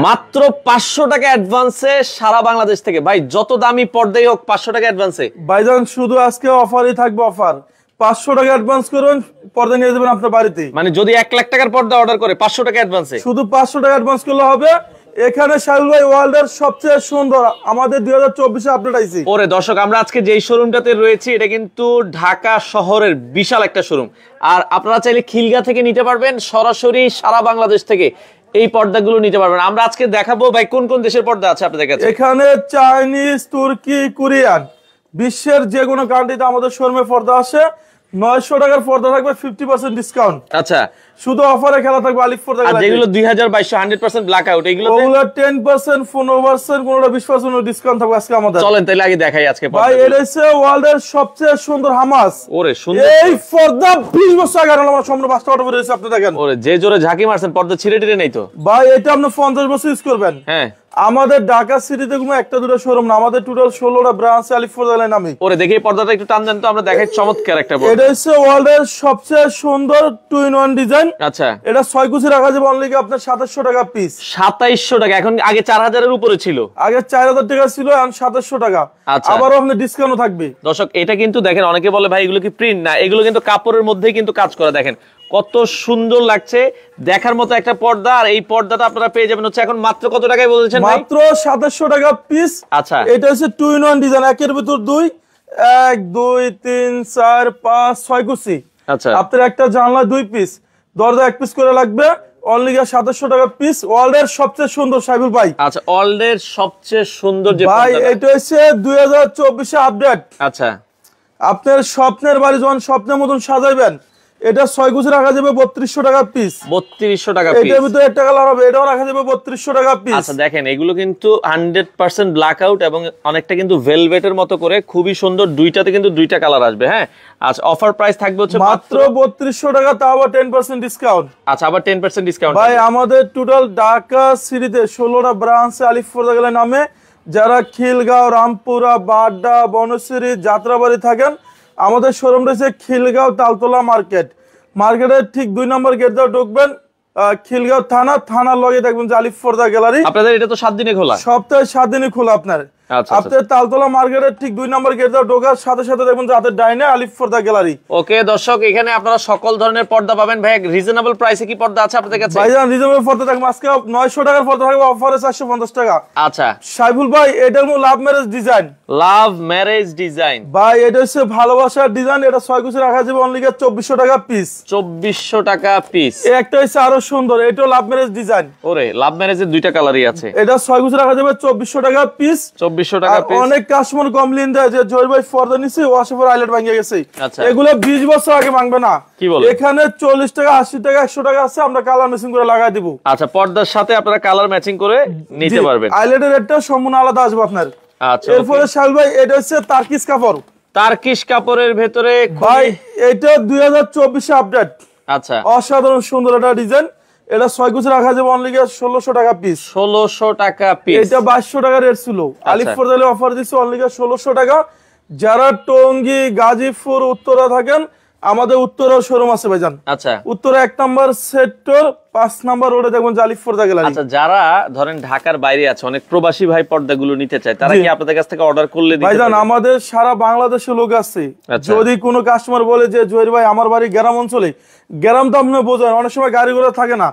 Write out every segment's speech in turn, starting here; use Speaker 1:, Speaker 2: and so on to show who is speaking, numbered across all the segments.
Speaker 1: মাত্র 500 টাকা অ্যাডভান্সে সারা বাংলাদেশ থেকে ভাই, যত দামি পর্দাই হোক 500 টাকা অ্যাডভান্সে
Speaker 2: ভাইজান। শুধু আজকে অফারই থাকবে, অফার 500 টাকা অ্যাডভান্স করুন, পর্দা নিয়ে যাবেন আপনার বাড়িতে।
Speaker 1: মানে যদি 1 লাখ টাকার পর্দা অর্ডার করে 500 টাকা অ্যাডভান্সে,
Speaker 2: শুধু 500 টাকা অ্যাডভান্স করলে হবে। এখানে সাহেল ভাই ওয়ার্ল্ডের সবচেয়ে সুন্দর আমাদের 2024 আপডেট আইছি।
Speaker 1: ওরে দর্শক, আমরা আজকে যেই শোরুমটাতে রয়েছি এটা কিন্তু ঢাকা শহরের বিশাল একটা শোরুম। আর আপনারা চাইলে খিলগা থেকে নিতে পারবেন, সরাসরি সারা বাংলাদেশ থেকে এই পর্দাগুলো নিতে পারবেন। আমরা আজকে দেখাবো ভাই কোন কোন দেশের পর্দা আছে আপনাদের কাছে।
Speaker 2: এখানে চাইনিজ, তুর্কি, কোরিয়ান, বিশ্বের যে কোনো কান্ট্রিতে আমাদের শোরুমে পর্দা আসে। 900 টাকার পর্দা থাকবে 50% ডিসকাউন্ট।
Speaker 1: আচ্ছা,
Speaker 2: শুধু অফারে খেলা থাকবে আলিফ পর্দা।
Speaker 1: আর যেগুলো 2022 100% ব্ল্যাক আউট, এগুলো
Speaker 2: 10%, 15%, কোনটা 20% ডিসকাউন্ট থাকবে আজকে আমাদের।
Speaker 1: চলেন তাহলে আগে দেখাই আজকে
Speaker 2: ভাই। এটা হচ্ছে ওয়ার্ল্ডের সবচেয়ে সুন্দর হামাস।
Speaker 1: ওরে সুন্দর,
Speaker 2: এই পর্দা 20 বছর আগে আমার সামনে 5 টাকা করে আপনি দেখেন।
Speaker 1: ওরে যে জোরে ঝাঁকি মারছেন, পর্দা ছিঁড়ে টিড়ে নেই তো
Speaker 2: ভাই? এটা আপনি 50 বছর ইউজ করবেন।
Speaker 1: হ্যাঁ,
Speaker 2: আমাদের ঢাকা সিটিতে কোনো একটা দুটো শোরুম না, আমাদের টোটাল 16টা ব্রাঞ্চ আলিফ পর্দা নামে।
Speaker 1: ওরে দেখি পর্দাটা একটু টান দেন তো, আমরা দেখাই চমৎকার একটা পর্দা।
Speaker 2: এটা হচ্ছে ওয়ার্ল্ডের সবচেয়ে সুন্দর 2-in-1 ডিজাইন।
Speaker 1: আচ্ছা,
Speaker 2: এটা 6 কুচি রাখা যাবে অনলি আপনার 2700 টাকা পিস।
Speaker 1: 2700 টাকা, এখন আগে 4000 এর উপরে ছিল,
Speaker 2: আগে 4000 টাকা ছিল, এখন 2700 টাকা।
Speaker 1: আচ্ছা,
Speaker 2: আবারও আপনার ডিসকাউন্ট থাকবে।
Speaker 1: দর্শক এটা কিন্তু দেখেন, অনেকে বলে ভাই এগুলো কি প্রিন্ট, না এগুলো কিন্তু কাপড়ের মধ্যেই কিন্তু কাজ করা। দেখেন কত সুন্দর লাগছে, দেখার মতো একটা পর্দা। আর এই পর্দাটা আপনারা পেয়ে যাবেন হচ্ছে এখন মাত্র কত টাকায় বলেছেন ভাই?
Speaker 2: মাত্র 2700 টাকা পিস।
Speaker 1: আচ্ছা,
Speaker 2: এটা হচ্ছে 2-in-1 ডিজাইন, একের ভিতর 2, 1 2 3 4 5 6 কুচি।
Speaker 1: আচ্ছা,
Speaker 2: আপনার একটা জানলা 2 পিস, দরজা 1 পিস করে লাগবে, অনলি 2700 টাকা পিস। ওয়ার্ল্ডের সবচেয়ে সুন্দর সাইবুল ভাই।
Speaker 1: আচ্ছা, ওয়ার্ল্ডের সবচেয়ে সুন্দর যে
Speaker 2: ভাই
Speaker 1: পর্দাটা,
Speaker 2: এটা হচ্ছে 2024 এ আপডেট।
Speaker 1: আচ্ছা,
Speaker 2: আপনার স্বপ্নের বাড়ি যখন স্বপ্নের মতন সাজাইবেন, এটা 6 কুচি রাখা যাবে 3200 টাকা পিস।
Speaker 1: 3200 টাকা পিস।
Speaker 2: এটার ভিতরে একটা কালার হবে, এটাও রাখা যাবে 3200 টাকা পিস।
Speaker 1: আচ্ছা দেখেন, এগুলো কিন্তু 100% ব্ল্যাক আউট এবং অনেকটা কিন্তু ভেলভেটের মতো করে, খুবই সুন্দর। দুইটাতে কিন্তু দুইটা কালার আসবে। হ্যাঁ, আচ্ছা, অফার প্রাইস থাকবে হচ্ছে
Speaker 2: মাত্র 3200 টাকা, তাও আবার 10% ডিসকাউন্ট।
Speaker 1: আচ্ছা, আবার 10% ডিসকাউন্ট
Speaker 2: ভাই আমাদের টোটাল ঢাকা সিটিতে 16টা ব্রাঞ্চ আলিফ পর্দা নামে। যারা খিলগাঁও, রামপুরা, বাড্ডা, বনশ্রী, যাত্রাবাড়ি থাকেন, আমাদের শোরুম রয়েছে খিলগাঁও তালতলা মার্কেট। মার্কেটের ঠিক 2 নম্বর গেট দিয়ে ঢুকবেন, খিলগাঁও থানার লগে দেখবেন যে আলিফ পর্দা গ্যালারি।
Speaker 1: আপনাদের এটা তো 7 দিনে খোলা,
Speaker 2: সপ্তাহে 7 দিনই খোলা আপনার। আপনার তালতলা মার্কেটের ঠিক 2 নম্বর গেট দিয়ে ঢোকার সাথে সাথে দেখবেন যে হাতের ডাইনে আলিফ পর্দা গ্যালারি।
Speaker 1: ওকে দর্শক, এখানে আপনারা সকল ধরনের পর্দা পাবেন। ভাই রিজনেবল প্রাইসে কি পর্দা আছে আপনাদের কাছে?
Speaker 2: ভাইজান রিজনেবল পর্দা থাকবে আজকে 900 টাকার পর্দা থাকবে, অফারে 450 টাকা।
Speaker 1: আচ্ছা,
Speaker 2: সাইবুল ভাই এটার মধ্যে love marriage design.
Speaker 1: Love marriage design
Speaker 2: ভাই এটা হচ্ছে ভালোবাসার ডিজাইন। এটা 6 কুচি রাখা যাবে অনলি 2400 টাকা পিস।
Speaker 1: 2400 টাকা পিস।
Speaker 2: একটা হচ্ছে আরো সুন্দর, এটাও লাভ ম্যারেজ ডিজাইন।
Speaker 1: ওরে লাভ ম্যারেজের দুইটা কালারই আছে।
Speaker 2: এটা 6 কুচি রাখা যাবে 2400 টাকা পিস।
Speaker 1: 2400 টাকা পিস।
Speaker 2: অনেক কাস্টমার কমপ্লেইন দেয় যে জয় ভাই পর্দা নিছি, ওয়াশ ওভার আইলেট ভাঙে গেছে।
Speaker 1: আচ্ছা,
Speaker 2: এগুলো 20 বছর আগে ভাঙবে না।
Speaker 1: কি বলে?
Speaker 2: এখানে 40 টাকা, 80 টাকা, 100 টাকা আছে, আমরা কালার ম্যাচিং করে লাগাই দিব।
Speaker 1: আচ্ছা, পর্দার সাথে আপনারা কালার ম্যাচিং করে নিতে পারবেন।
Speaker 2: আইলেটের রেটটা সম্পূর্ণ আলাদা আসবে আপনার।
Speaker 1: আচ্ছা,
Speaker 2: এরপরে শাল ভাই এটা হচ্ছে তার্কিশ কাপড়।
Speaker 1: তার্কিশ কাপড়ের ভেতরে
Speaker 2: ভাই এটা 2024 আপডেট।
Speaker 1: আচ্ছা,
Speaker 2: অসাধারণ সুন্দর একটা ডিজাইন। এটা 6 কুচি রাখা যাবে অনলি 1600 টাকা পিস।
Speaker 1: 1600 টাকা পিস।
Speaker 2: এটা 2200 টাকা রেট ছিল, আলিফ পর্দালে অফার দিচ্ছে অনলি 1600 টাকা। যারা টঙ্গী, গাজীপুর, উত্তরা থাকেন, আমাদের উত্তরা শোরুম আছে ভাইজান।
Speaker 1: আচ্ছা,
Speaker 2: উত্তরা 1 নম্বর সেক্টর 5 নম্বর রোডে দেখবেন আলিফ পর্দা গ্যালারি।
Speaker 1: আচ্ছা, যারা ধরেন ঢাকার বাইরে আছে, অনেক প্রবাসী ভাই পর্দাগুলো নিতে চায়, তারা কি আপনাদের কাছ থেকে অর্ডার করলে দিতে
Speaker 2: ভাইজান
Speaker 1: পারবে?
Speaker 2: আমাদের সারা বাংলাদেশে লোক আছে। যদি কোনো কাস্টমার বলে যে জহির ভাই আমার বাড়ি গ্রাম অঞ্চলে, গ্রাম তো আপনি বোঝেন অনেক সময় গাড়ি ঘোড়া থাকে না,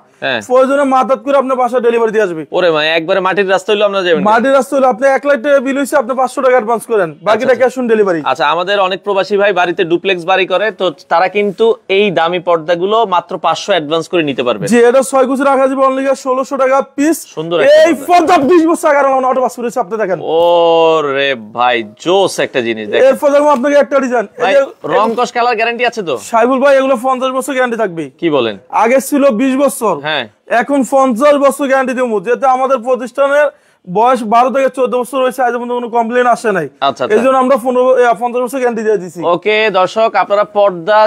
Speaker 2: প্রয়োজনে মাথাত করে আপনার বাসা ডেলিভারি দিয়ে আসবে।
Speaker 1: ওরে ভাই একবারে মাটির রাস্তা হইলো আপনারা যাবেন?
Speaker 2: মাটির রাস্তা হলে আপনি 1 লাখ টাকা বিল হইছে, আপনি 500 টাকা অ্যাডভান্স করেন, বাকিটা ক্যাশ অন ডেলিভারি।
Speaker 1: আচ্ছা, আমাদের অনেক প্রবাসী ভাই বাড়িতে ডুপ্লেক্স বাড়ি করে, তো তারা কিন্তু এই দামি পর্দাগুলো মাত্র 500 অ্যাডভান্স করে নিতে পারবে।
Speaker 2: জি, এটা 6 কুচি রাখা যাবে অনলি 1600 টাকা পিস।
Speaker 1: সুন্দর
Speaker 2: এই পর্দা 20 বছর আগে আমার অটো পাস করেছে, আপনি দেখেন।
Speaker 1: ওরে ভাই জোস একটা জিনিস দেখেন।
Speaker 2: এরপর দেখো আপনাকে একটা ডিজাইন,
Speaker 1: ভাই রং কস কালার গ্যারান্টি আছে তো?
Speaker 2: সাইবুল ভাই এগুলো 50 বছর গ্যারান্টি থাকবে।
Speaker 1: কি বলেন?
Speaker 2: আগে ছিল 20 বছর,
Speaker 1: হ্যাঁ,
Speaker 2: এখন 50 বছর গ্যারান্টি দেবো, যেটা আমাদের প্রতিষ্ঠানের বয়স 12 থেকে 14 বছর হয়েছে, আজ পর্যন্ত কোনো কমপ্লেন আসে নাই।
Speaker 1: আচ্ছা,
Speaker 2: এই জন্য আমরা 50 বছর গ্যারান্টি দিয়ে দিচ্ছি।
Speaker 1: ওকে দর্শক, আপনারা পর্দা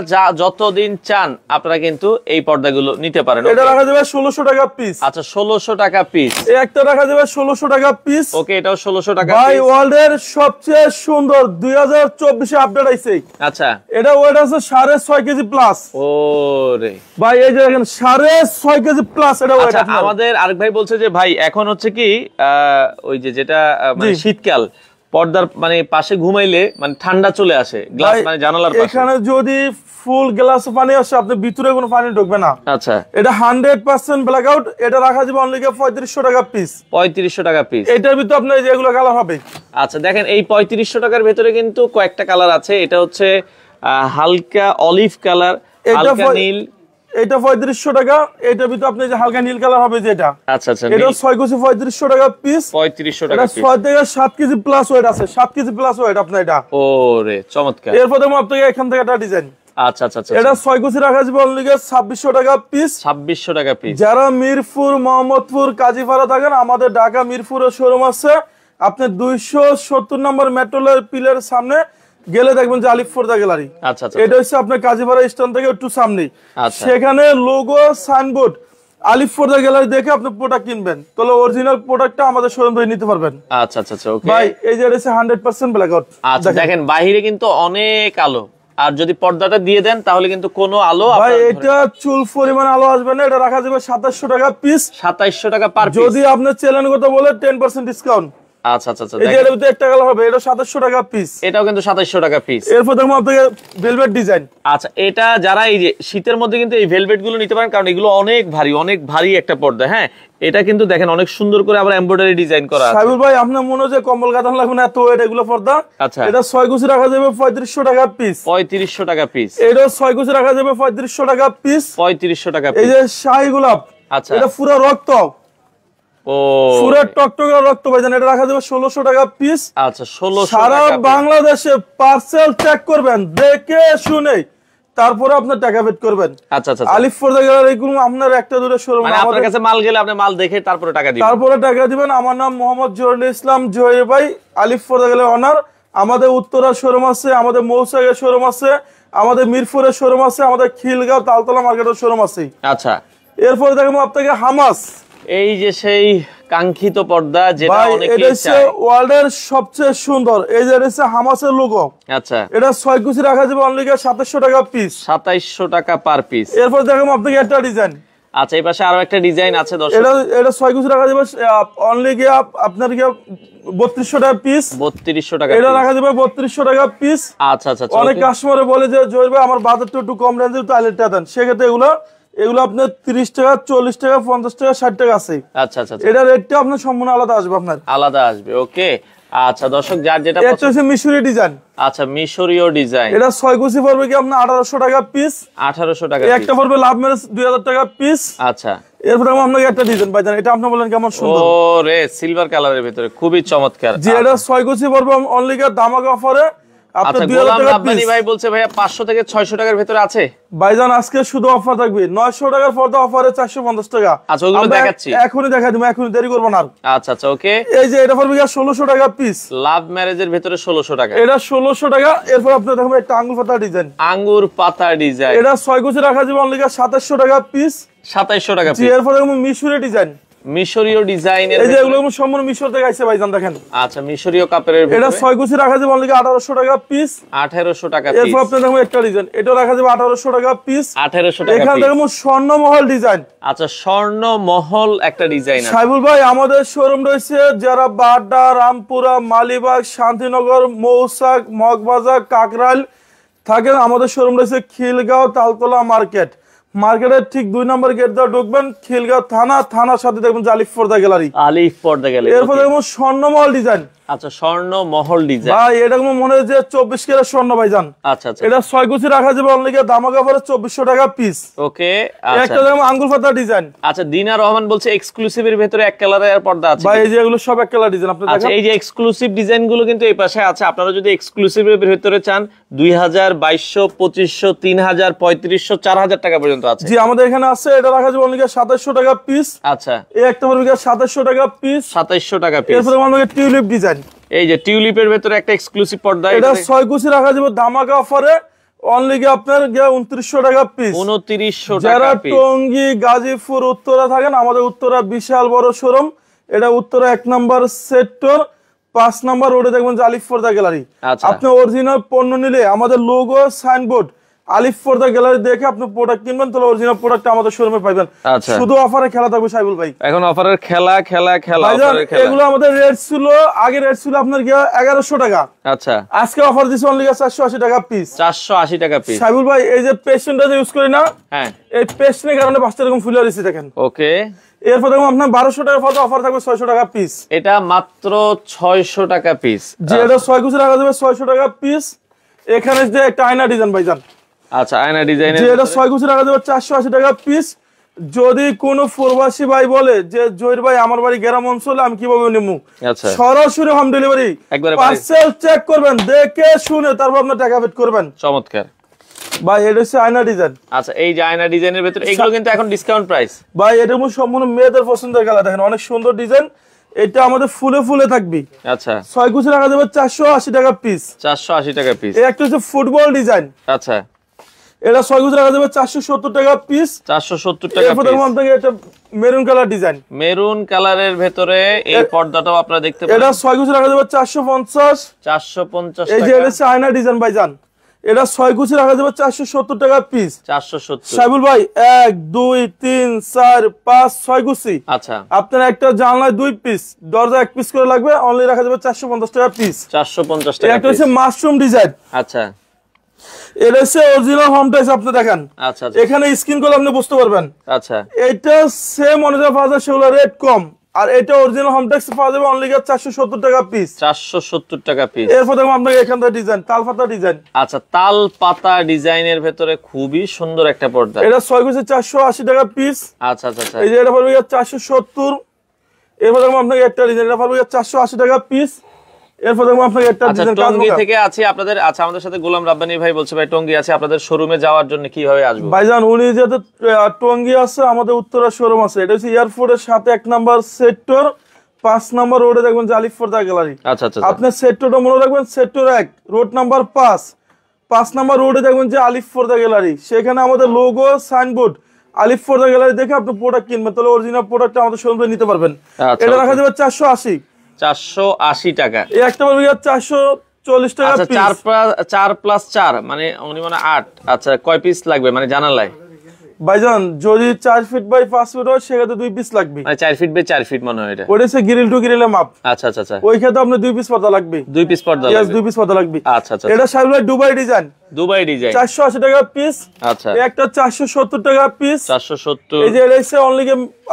Speaker 1: যতদিন চান আপনারা কিন্তু এই পর্দাগুলো নিতে পারেন।
Speaker 2: এটা রাখা যাবে 1600 টাকা পিস।
Speaker 1: আচ্ছা 1600 টাকা পিস।
Speaker 2: এই একটা রাখা যাবে 1600 টাকা পিস।
Speaker 1: ওকে, এটাও 1600 টাকা
Speaker 2: ভাই
Speaker 1: পিস।
Speaker 2: ওয়ার্ল্ডের সবচেয়ে সুন্দর 2024 এ আপডেট আইছে।
Speaker 1: আচ্ছা,
Speaker 2: এটা ওয়েট আছে 6.5 কেজি প্লাস।
Speaker 1: ওরে
Speaker 2: ভাই এই যে দেখেন 6.5 কেজি প্লাস এটা ওয়েট।
Speaker 1: আচ্ছা, আমাদের আরেক ভাই বলছে যে ভাই এখন হচ্ছে কি ওই যেটা মানে শীতকাল, পর্দার মানে পাশে ঘুমাইলে মানে ঠান্ডা চলে আসে, গ্লাস মানে জানালার পাশে,
Speaker 2: এখানে যদি ফুল গ্লাস পানি আসে আপনি ভিতরে কোনো পানি ঢুকবে না।
Speaker 1: আচ্ছা,
Speaker 2: এটা 100% ব্ল্যাক আউট। এটা রাখা যাবে অনলি 3500 টাকা পিস।
Speaker 1: 3500 টাকা পিস।
Speaker 2: এটার ভিতরে আপনার যেগুলো কালার হবে।
Speaker 1: আচ্ছা দেখেন, এই 3500 টাকার ভেতরে কিন্তু কয়েকটা কালার আছে। এটা হচ্ছে হালকা অলিভ কালার, হালকা নীল।
Speaker 2: এটা 3500 টাকা। এটার ভিতরে আপনি যে হালকা নীল কালার হবে যেটা।
Speaker 1: আচ্ছা আচ্ছা,
Speaker 2: এটা 6 কেজি 3500 টাকা পিস।
Speaker 1: 3500
Speaker 2: এটা
Speaker 1: টাকা পিস।
Speaker 2: 6 থেকে 7 কেজি প্লাস ওয়েট আছে। 7 কেজি প্লাস ওয়েট আপনার এটা।
Speaker 1: ওরে চমৎকার।
Speaker 2: এরপর দেখুন আপনাকে এখান থেকে একটা ডিজাইন।
Speaker 1: আচ্ছা আচ্ছা আচ্ছা,
Speaker 2: এটা 6 কেজি রাখা যাবে অনলি 2600 টাকা পিস।
Speaker 1: 2600 টাকা পিস।
Speaker 2: যারা মিরপুর, মোহাম্মদপুর, কাজীপাড়া থাকেন, আমাদের ঢাকা মিরপুরের শোরুম আছে। আপনি 270 নম্বর মেট্রো পিলারের সামনে গেলে দেখবেন যে আলিফ পর্দা গ্যালারি।
Speaker 1: আচ্ছা আচ্ছা,
Speaker 2: এটা হচ্ছে আপনার কাজীপাড়া স্ট্যান্ড থেকে একটু সামনে।
Speaker 1: আচ্ছা,
Speaker 2: সেখানে লোগো সাইনবোর্ড আলিফ পর্দা গ্যালারি দেখে আপনি প্রোডাক্ট কিনবেন, তাহলে অরিজিনাল প্রোডাক্টটা আমাদের শোরুম থেকে নিতে পারবেন।
Speaker 1: আচ্ছা আচ্ছা আচ্ছা, ওকে
Speaker 2: ভাই এই যে এটা 100% ব্ল্যাক আউট।
Speaker 1: আচ্ছা দেখেন, বাইরে কিন্তু অনেক আলো, আর যদি পর্দাটা দিয়ে দেন তাহলে কিন্তু কোনো আলো
Speaker 2: ভাই এটা চুল পরিমাণ আলো আসবে না। এটা রাখা যাবে 2700 টাকা পিস।
Speaker 1: 2700 টাকা পার পিস।
Speaker 2: যদি আপনি চ্যানেল কথা বলে 10% ডিসকাউন্ট।
Speaker 1: আচ্ছা আচ্ছা আচ্ছা,
Speaker 2: এই যে এর ভিতরে একটা কালার হবে, এটা 2700 টাকা পিস।
Speaker 1: এটাও কিন্তু 2700 টাকা পিস।
Speaker 2: এরপর দেখুন আপনাকে ভেলভেট ডিজাইন।
Speaker 1: আচ্ছা, এটা যারা এই যে শীতের মধ্যে কিন্তু এই ভেলভেট গুলো নিতে পারেন, কারণ এগুলো অনেক ভারী একটা পর্দা। হ্যাঁ, এটা কিন্তু দেখেন অনেক সুন্দর করে আবার এমব্রয়ডারি ডিজাইন করা আছে।
Speaker 2: সাইবুল ভাই আপনার মনে হয় যে কম্বল গাঁথান লাগবে না, এত ওয়েট এগুলো পর্দা।
Speaker 1: আচ্ছা,
Speaker 2: এটা 6 কুচি রাখা যাবে 3500 টাকা পিস।
Speaker 1: 3500 টাকা পিস।
Speaker 2: এটা 6 কুচি রাখা যাবে 3500 টাকা পিস।
Speaker 1: 3500 টাকা
Speaker 2: এই
Speaker 1: পিস।
Speaker 2: যে শাহী গোলাপ,
Speaker 1: আচ্ছা,
Speaker 2: এটা পুরো রক্ত,
Speaker 1: ও
Speaker 2: পুরো টকটকে রক্ত ভাইজান। এটা রাখা যাবে 1600 টাকা পিস।
Speaker 1: আচ্ছা, 1600
Speaker 2: সারা
Speaker 1: টাকা।
Speaker 2: বাংলাদেশে পার্সেল চেক করবেন, দেখে শুনে তারপরে আপনার টাকা পেড করবেন।
Speaker 1: আচ্ছা আচ্ছা,
Speaker 2: আলিফ পর্দা গ্যালারি কোন আপনার একটা দূরে শোরুম,
Speaker 1: মানে আপনার কাছে মাল গেলে আপনি মাল দেখে তারপরে টাকা দিবেন।
Speaker 2: তারপরে টাকা দিবেন। আমার নাম মোহাম্মদ জহিরুল ইসলাম জহির ভাই, আলিফ পর্দা গ্যালারি অনার। আমাদের উত্তরা শোরুম আছে, আমাদের মৌসাগের শোরুম আছে, আমাদের মিরপুরের শোরুম আছে, আমাদের খিলগাঁও তালতলা মার্কেটের শোরুম আছে।
Speaker 1: আচ্ছা,
Speaker 2: এরপরে দেখাবো আপনাকে হামাস।
Speaker 1: এই যে সেই কাঙ্ক্ষিত পর্দা যেটা
Speaker 2: ভাই এটা
Speaker 1: অনেকেই
Speaker 2: হচ্ছে
Speaker 1: চায়।
Speaker 2: ওয়ার্ল্ডের সবচেয়ে সুন্দর। এই যে এটা হচ্ছে হামাসের লোগো।
Speaker 1: আচ্ছা,
Speaker 2: এটা 6 কুচি রাখা যাবে অনলি 2700 টাকা পিস।
Speaker 1: 2700 টাকা পার পিস।
Speaker 2: এরপর দেখাবো আপনাকে একটা ডিজাইন।
Speaker 1: আচ্ছা, এই পাশে আরো একটা ডিজাইন আছে দর্শক।
Speaker 2: এটা 6 কুচি রাখা যাবে অনলি গিয়ে আপনার গিয়ে 3200 টাকা পিস।
Speaker 1: 3200 টাকা
Speaker 2: এটা
Speaker 1: piece।
Speaker 2: রাখা যাবে 3200 টাকা পিস।
Speaker 1: আচ্ছা আচ্ছা,
Speaker 2: অনেক কাস্টমারে বলে যে জহির ভাই আমার বাজেটটা একটু কম রেঞ্জের, টয়লেটটা দেন। সেক্ষেত্রে এগুলো আপনার 30 টাকা, 40 টাকা, 50 টাকা, 60 টাকা আছে।
Speaker 1: আচ্ছা আচ্ছা,
Speaker 2: এটা রেটটা আপনার সম্পূর্ণ আলাদা আসবে আপনার।
Speaker 1: আলাদা আসবে। ওকে, আচ্ছা দর্শক, যার যেটা
Speaker 2: এটা হচ্ছে মিশরি ডিজাইন।
Speaker 1: আচ্ছা, মিশরীয় ডিজাইন।
Speaker 2: এটা 6 কুচি পড়বে কি আপনার 1800 টাকা পিস।
Speaker 1: 1800 টাকা
Speaker 2: একটা পড়বে লাভ ম্যারেজ 2000 টাকা পিস।
Speaker 1: আচ্ছা,
Speaker 2: এরপরে আপনাকে একটা ডিজাইন পাইছেন, এটা আপনি বলেন কেমন সুন্দর।
Speaker 1: ও রে, সিলভার কালারের ভিতরে খুবই চমৎকার।
Speaker 2: যে এটা 6 কুচি পড়বে অনলি ধামাকা অফারে
Speaker 1: আচ্ছা,
Speaker 2: আপনার 2000
Speaker 1: গোলাম
Speaker 2: টাকা
Speaker 1: রাব্বানি
Speaker 2: পিস।
Speaker 1: ভাই বলছে ভাইয়া 500 থেকে 600 টাকার ভিতরে আছে।
Speaker 2: ভাইজান আজকে শুধু অফার থাকবে 900 টাকার পর্দা অফারে 450 টাকা।
Speaker 1: আচ্ছা, ওগুলো
Speaker 2: আমরা
Speaker 1: দেখাচ্ছি।
Speaker 2: এখনই দেখা দিব, এখনই দেরি করব না।
Speaker 1: আচ্ছা আচ্ছা, ওকে।
Speaker 2: এই যে এটা পড়বে 1600 টাকা পিস।
Speaker 1: লাভ ম্যারেজের ভিতরে 1600 টাকা।
Speaker 2: এটা 1600 টাকা। এরপর আপনি দেখবেন একটা আঙ্গুল পাতা ডিজাইন।
Speaker 1: আঙ্গুর পাতা ডিজাইন।
Speaker 2: এটা 6 কুচি রাখা যাবে অনলি 2700 টাকা পিস।
Speaker 1: 2700 টাকা
Speaker 2: জি,
Speaker 1: পিস।
Speaker 2: এরপর দেখবেন মিশরি ডিজাইন।
Speaker 1: মিশরীয় ডিজাইনের।
Speaker 2: এই যে এগুলো সম্পূর্ণ মিশর থেকে আইছে ভাইজান, দেখেন।
Speaker 1: আচ্ছা, মিশরীয় কাপড়ের
Speaker 2: এটা
Speaker 1: ভিতরে
Speaker 2: 6 কুচি রাখা যাবে অনলি 1800 টাকা পিস।
Speaker 1: 1800 টাকা পিস।
Speaker 2: এরপর আপনি দেখবেন একটা ডিজাইন, এটা রাখা যাবে 1800 টাকা পিস।
Speaker 1: 1800 টাকা
Speaker 2: এখানে
Speaker 1: পিস।
Speaker 2: দেখবেন স্বর্ণমহল ডিজাইন।
Speaker 1: আচ্ছা, স্বর্ণ মহল একটা ডিজাইন আছে।
Speaker 2: সাইবুল ভাই আমাদের শোরুম রয়েছে যারা বাড্ডা, রামপুরা, মালিবাগ, শান্তিনগর, মৌসাক, মগবাজার, কাকরাইল থাকেন, আমাদের শোরুম রয়েছে খিলগাঁও তালতলা মার্কেটের ঠিক 2 নম্বর গেট দিয়ে ঢুকবেন, খিলগাঁও থানার সাথে দেখবেন আলিফ পর্দা গ্যালারি।
Speaker 1: আলিফ পর্দা গ্যালারি।
Speaker 2: এরপর দেখবেন স্বর্ণমহল ডিজাইন।
Speaker 1: আচ্ছা, স্বর্ণ মহল ডিজাইন।
Speaker 2: ভাই এটা কোনো মনে হয় যে 24 ক্যারেট স্বর্ণ ভাইজান।
Speaker 1: আচ্ছা আচ্ছা,
Speaker 2: এটা 6 কুচি রাখা যাবে অনলি দামাকা পরে 2400 টাকা পিস।
Speaker 1: ওকে,
Speaker 2: একটা যেমন আঙ্গুল পাতা ডিজাইন।
Speaker 1: আচ্ছা, দিনা রহমান বলছে এক্সক্লুসিভের ভিতরে এক কালারের পর্দা আছে
Speaker 2: ভাই এই যে এগুলো সব এক কালার ডিজাইন আপনি
Speaker 1: আচ্ছা,
Speaker 2: দেখেন।
Speaker 1: এই যে এক্সক্লুসিভ ডিজাইন গুলো কিন্তু এই পাশে আছে। আপনারা যদি এক্সক্লুসিভের ভিতরে চান 2000, 2200, 2500, 3000, 3500, 4000 টাকা পর্যন্ত আছে।
Speaker 2: জি আমাদের এখানে আছে, এটা রাখা যাবে অনলি 2700 টাকা পিস।
Speaker 1: আচ্ছা,
Speaker 2: এই একটা পড়বে 2700 টাকা পিস।
Speaker 1: 2700 টাকা পিস।
Speaker 2: এরপরে আমাদের টিউলিপ ডিজাইন।
Speaker 1: এই যে টিউলিপের ভিতরে একটা এক্সক্লুসিভ পর্দা,
Speaker 2: এটা 6 কুচি রাখা যাবে ধামাকা অফারে অনলি আপনার 2900 টাকা পিস।
Speaker 1: 2900
Speaker 2: যারা
Speaker 1: টাকা পিস।
Speaker 2: টঙ্গী, গাজীপুর, উত্তরা থাকেন, আমাদের উত্তরা বিশাল বড় শোরুম। এটা উত্তরা 1 নম্বর সেক্টর 5 নম্বর রোডে দেখবেন যে আলিফ পর্দা গ্যালারি।
Speaker 1: আচ্ছা,
Speaker 2: আপনি অরিজিনাল পণ্য নিলে আমাদের লোগো সাইনবোর্ড আলিফ পর্দা গ্যালারি দেখে আপনি প্রোডাক্ট কিনবেন, তাহলে অরিজিনাল প্রোডাক্ট আমাদের শোরুমে পাবেন।
Speaker 1: আচ্ছা,
Speaker 2: শুধু অফারে খেলা থাকবে সাইবুল ভাই।
Speaker 1: এখন অফারের খেলা খেলা খেলা
Speaker 2: ভাইজান
Speaker 1: অফারের খেলা।
Speaker 2: এগুলো আমাদের রেট ছিল, আগে রেট ছিল আপনার 1100 টাকা।
Speaker 1: আচ্ছা,
Speaker 2: আজকে অফার দিছি অনলি 480 টাকা পিস।
Speaker 1: 480 টাকা পিস।
Speaker 2: সাইবুল ভাই এই যে পেস্টটা যে ইউজ করি না,
Speaker 1: হ্যাঁ,
Speaker 2: এই পেস্টের কারণে বাচ্চা এরকম ফুলে দিছি দেখেন।
Speaker 1: ওকে,
Speaker 2: এরপর দেখুন আপনার 1200 টাকা ফটো অফার থাকবে 600 টাকা পিস।
Speaker 1: এটা মাত্র 600 টাকা পিস।
Speaker 2: যে এটা 6 কুচি রাখা যাবে 600 টাকা পিস। এখানে যে একটা আয়না ডিজাইন ভাইজান,
Speaker 1: আচ্ছা, আয়না ডিজাইনের
Speaker 2: যে এটা 6 কুচি রাখা যাবে 480 টাকা পিস। যদি কোনো প্রবাসী ভাই বলে যে জহির ভাই আমার বাড়ি গ্রাম অঞ্চলে, আমি কিভাবে নেবো,
Speaker 1: আচ্ছা,
Speaker 2: সরাসরি হোম ডেলিভারি,
Speaker 1: একবারে
Speaker 2: পার্সেল চেক করবেন, দেখে শুনে তারপর আপনার টাকা পেড করবেন।
Speaker 1: চমৎকার
Speaker 2: ভাই এটা হচ্ছে আয়না ডিজাইন।
Speaker 1: আচ্ছা, এই যে আয়না ডিজাইনের ভিতরে এগুলো কিন্তু এখন ডিসকাউন্ট প্রাইস।
Speaker 2: ভাই এটা সম্পূর্ণ মেয়েদের পছন্দের কালার, দেখেন অনেক সুন্দর ডিজাইন। এটা আমাদের ফুলে ফুলে থাকবে।
Speaker 1: আচ্ছা,
Speaker 2: 6 কুচি রাখা যাবে 480 টাকা পিস।
Speaker 1: 480 টাকা পিস।
Speaker 2: এই একটা হচ্ছে ফুটবল ডিজাইন।
Speaker 1: আচ্ছা,
Speaker 2: এটা 6 কুচি রাখা যাবে 470 টাকা পিস।
Speaker 1: 470 টাকা
Speaker 2: এরপর
Speaker 1: পিস।
Speaker 2: দেখুন আপনাকে এটা মেরুন কালার ডিজাইন।
Speaker 1: মেরুন কালারের ভিতরে এই পর্দাটাও আপনারা দেখতে পারেন।
Speaker 2: এটা 6 কুচি রাখা যাবে 450।
Speaker 1: 450
Speaker 2: এই যে
Speaker 1: টাকা।
Speaker 2: এটা হচ্ছে আয়না ডিজাইন ভাইজান। এটা 6 কুচি রাখা যাবে 470 টাকা পিস।
Speaker 1: 470।
Speaker 2: সাইবুল ভাই 1 2 3 4 5 6 কুচি।
Speaker 1: আচ্ছা,
Speaker 2: আপনার একটা জানলায় 2 পিস, দরজা 1 পিস করে লাগবে, অনলি রাখা যাবে 450 টাকা পিস।
Speaker 1: 450
Speaker 2: এটা
Speaker 1: টাকা
Speaker 2: হচ্ছে
Speaker 1: পিস।
Speaker 2: Mushroom design.
Speaker 1: আচ্ছা
Speaker 2: এটা হচ্ছে অরিজিনাল হোম টাইস আপনি দেখেন।
Speaker 1: আচ্ছা আচ্ছা
Speaker 2: এখানে স্ক্রিন করলে আপনি বুঝতে পারবেন।
Speaker 1: আচ্ছা,
Speaker 2: এটা সেম অনুযায়ী পাওয়া যায়, সেগুলো রেট কম। আর এটা অরিজিনাল হোম ট্যাক্স পাওয়া যাবে অনলি 470 টাকা পিস।
Speaker 1: 470 টাকা পিস।
Speaker 2: এরপর দেখুন আপনাকে এখান থেকে ডিজাইন, তাল পাতা ডিজাইন।
Speaker 1: আচ্ছা, তাল পাতা ডিজাইনের ভেতরে খুবই সুন্দর একটা পর্দা।
Speaker 2: এটা 6 কুচি 480 টাকা পিস।
Speaker 1: আচ্ছা আচ্ছা আচ্ছা,
Speaker 2: এই যে এটা পড়বে 470। এরপর দেখুন আপনাকে একটা ডিজাইন, এটা পড়বে 480 টাকা পিস। এরপর দেখুন আপনাকে একটা
Speaker 1: আচ্ছা,
Speaker 2: ডিজাইন
Speaker 1: টঙ্গী থেকে আছি আপনাদের। আচ্ছা, আমাদের সাথে গোলাম রাব্বানি ভাই বলছে ভাই টঙ্গী আছে, আপনাদের শোরুমে যাওয়ার জন্য কিভাবে আসবো?
Speaker 2: ভাইজান উনি যেহেতু টঙ্গী আছে, আমাদের উত্তরা শোরুম আছে। এটা হচ্ছে এয়ারপোর্টের সাথে 1 নাম্বার সেক্টর 5 নাম্বার রোডে দেখবেন যে আলিফ পর্দা গ্যালারি।
Speaker 1: আচ্ছা আচ্ছা,
Speaker 2: আপনার সেক্টরটা মনে রাখবেন, সেক্টর 1 রোড নাম্বার 5 নাম্বার রোডে দেখবেন যে আলিফ পর্দা গ্যালারি। সেখানে আমাদের লোগো সাইনবোর্ড আলিফ পর্দা গ্যালারি দেখে আপনি প্রোডাক্ট কিনবেন, তাহলে অরিজিনাল প্রোডাক্ট আমাদের শোরুমে নিতে পারবেন।
Speaker 1: আচ্ছা,
Speaker 2: এটা রাখা যাবে 480।
Speaker 1: 480 টাকা।
Speaker 2: এই একটা পড়বে 440 টাকা
Speaker 1: আচ্ছা,
Speaker 2: পিস।
Speaker 1: 4+4 মানে উনি মানে 8। আচ্ছা, কয় পিস লাগবে মানে জানালাই?
Speaker 2: ভাইজান যদি 4 ফিট বাই 5 ফিট হয় সেক্ষেত্রে 2 পিস লাগবে।
Speaker 1: মানে 4 ফিট বাই 4 ফিট মনে হয় এটা।
Speaker 2: ওটা হচ্ছে গ্রিল টু গ্রিলের মাপ।
Speaker 1: আচ্ছা আচ্ছা আচ্ছা,
Speaker 2: ওই ক্ষেত্রে আপনার 2 পিস পর্দা লাগবে।
Speaker 1: 2 পিস পর্দা
Speaker 2: ইয়েস,
Speaker 1: লাগবে।
Speaker 2: 2 পিস পর্দা লাগবে।
Speaker 1: আচ্ছা আচ্ছা,
Speaker 2: এটা Saibul Dubai design,
Speaker 1: Dubai design.
Speaker 2: 480 টাকা পিস।
Speaker 1: আচ্ছা,
Speaker 2: এই একটা 470 টাকা পিস।
Speaker 1: 470।
Speaker 2: এই যে এটা হচ্ছে অনলি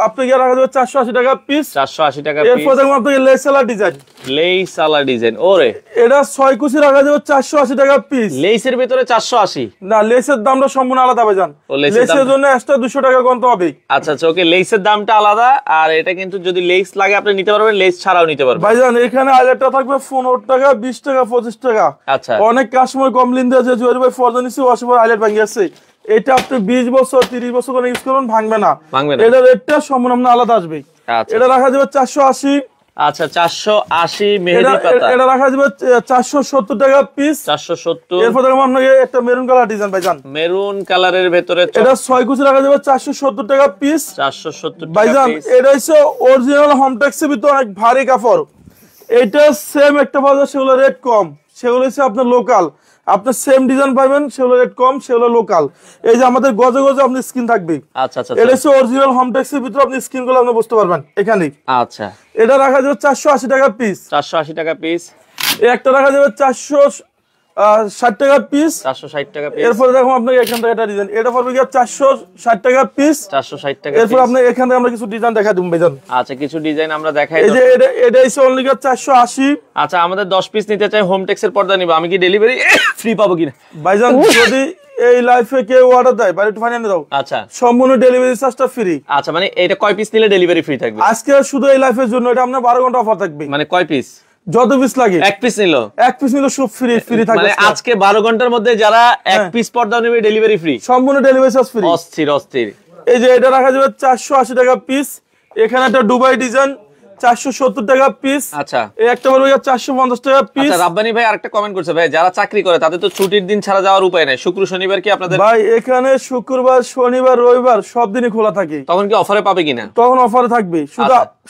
Speaker 2: আপনাকে রাখা যাবে 480 টাকা পিস।
Speaker 1: 480 টাকা পিস।
Speaker 2: এরপর দেখুন আপনাকে লেসালা ডিজাইন।
Speaker 1: লেইসালা ডিজাইন। ওরে,
Speaker 2: এটা 6 কুচি রাখা যাবে 480 টাকা পিস।
Speaker 1: লেইসের ভিতরে 480?
Speaker 2: না, লেসের দামটা সম্পূর্ণ আলাদা ভাইজান।
Speaker 1: ও, লেসের
Speaker 2: লেসের জন্য এক্সট্রা 200 টাকা কমতে হবে।
Speaker 1: আচ্ছা আচ্ছা, ওকে, লেইসের দামটা আলাদা। আর এটা কিন্তু যদি লেইস লাগে আপনি নিতে পারবেন, লেইস ছাড়াও নিতে পারবেন।
Speaker 2: ভাইজান এখানে আইলেটটা থাকবে 15 টাকা, 20 টাকা, 25 টাকা।
Speaker 1: আচ্ছা,
Speaker 2: অনেক কাস্টমার কমপ্লেইন দিয়েছে জহির ভাই ফর্দা নিছি ওয়াশাবার আইলেট ভাঙি আছে। এটা আপনি 20 বছর 30 বছর করে ইউজ করুন, ভাঙবে না।
Speaker 1: ভাঙবে না।
Speaker 2: এটা রেটটা সম্পূর্ণ আলাদা আসবে।
Speaker 1: আচ্ছা,
Speaker 2: এটা রাখা যাবে 480।
Speaker 1: আচ্ছা, 480 মেহেদি পাতা।
Speaker 2: এটা রাখা যাবে 470 টাকা পিস।
Speaker 1: 470।
Speaker 2: এরপর দেখুন আপনাকে একটা মেরুন কালার ডিজাইন ভাইজান।
Speaker 1: মেরুন কালারের ভেতরে
Speaker 2: এটা 6 কুচি রাখা যাবে 470 টাকা পিস।
Speaker 1: 470 টাকা
Speaker 2: ভাইজান
Speaker 1: পিস।
Speaker 2: এটা হচ্ছে অরিজিনাল হোম ট্যাক্সের ভিতরে অনেক ভারী কাপড়। এটা সেম একটা বাজার, সেগুলো রেট কম। সেগুলো হচ্ছে আপনার লোকাল, আপনার সেম ডিজাইন পাবেন, সেগুলো রেট কম, সেগুলো লোকাল। এই যে আমাদের গজে গজে আপনি স্ক্রিন থাকবে।
Speaker 1: আচ্ছা আচ্ছা,
Speaker 2: এটা হচ্ছে অরিজিনাল হোম ট্যাক্সের ভিতরে, আপনি স্ক্রিন গুলো আপনি বুঝতে পারবেন এখানে।
Speaker 1: আচ্ছা,
Speaker 2: এটা রাখা যাবে 480 টাকা পিস।
Speaker 1: 480 টাকা পিস।
Speaker 2: এই একটা রাখা যাবে 60 টাকা পিস।
Speaker 1: 460 টাকা পিস।
Speaker 2: এরপরে দেখো আপনাকে এখান থেকে একটা ডিজাইন, এটা পড়বে 460 টাকা পিস।
Speaker 1: 460 টাকা।
Speaker 2: এরপর আপনি এখান থেকে আমরা কিছু ডিজাইন দেখাই দেব ভাইজান।
Speaker 1: আচ্ছা, কিছু ডিজাইন আমরা দেখাই।
Speaker 2: এই যে এটা হইছে অনলি 480।
Speaker 1: আচ্ছা, আমাদের 10 পিস নিতে চাই, হোম টেক্সের পর্দা নিব, আমি কি ডেলিভারি ফ্রি পাবো কিনা
Speaker 2: ভাইজান? যদি এই লাইফে কেউ অর্ডার দেয় বাইরে একটু ফাইনাল দাও,
Speaker 1: আচ্ছা,
Speaker 2: সম্পূর্ণ ডেলিভারি চার্জটা ফ্রি।
Speaker 1: আচ্ছা, মানে এটা কয় পিস নিলে ডেলিভারি ফ্রি থাকবে?
Speaker 2: আজকে শুধু এই লাইফের জন্য এটা আপনার 12 ঘন্টা অফার থাকবে।
Speaker 1: মানে কয় পিস?
Speaker 2: যত পিস লাগে।
Speaker 1: এক পিস নিলো?
Speaker 2: এক পিস নিলে সব ফ্রি থাকবে।
Speaker 1: মানে আজকে 12 ঘন্টার মধ্যে যারা এক পিস পর্দা নেবে ডেলিভারি ফ্রি,
Speaker 2: সম্পূর্ণ ডেলিভারি চার্জ ফ্রি।
Speaker 1: অস্থির অস্থির।
Speaker 2: এই যে এটা রাখা যাবে 480 টাকা পিস। এখানে একটা দুবাই ডিজাইন 470 টাকা পিস।
Speaker 1: আচ্ছা,
Speaker 2: এই একটা বলবো 450 টাকা পিস।
Speaker 1: আচ্ছা, রাব্বানি ভাই আরেকটা কমেন্ট করছে, ভাই যারা চাকরি করে তাদের তো ছুটির দিন ছাড়া যাওয়ার উপায় নাই, শুক্র শনিবার কি আপনাদের?
Speaker 2: ভাই এখানে শুক্রবার শনিবার রবিবার সব দিনই খোলা থাকে।
Speaker 1: তখন কি অফারে পাবে কিনা?
Speaker 2: তখন অফারে থাকবে,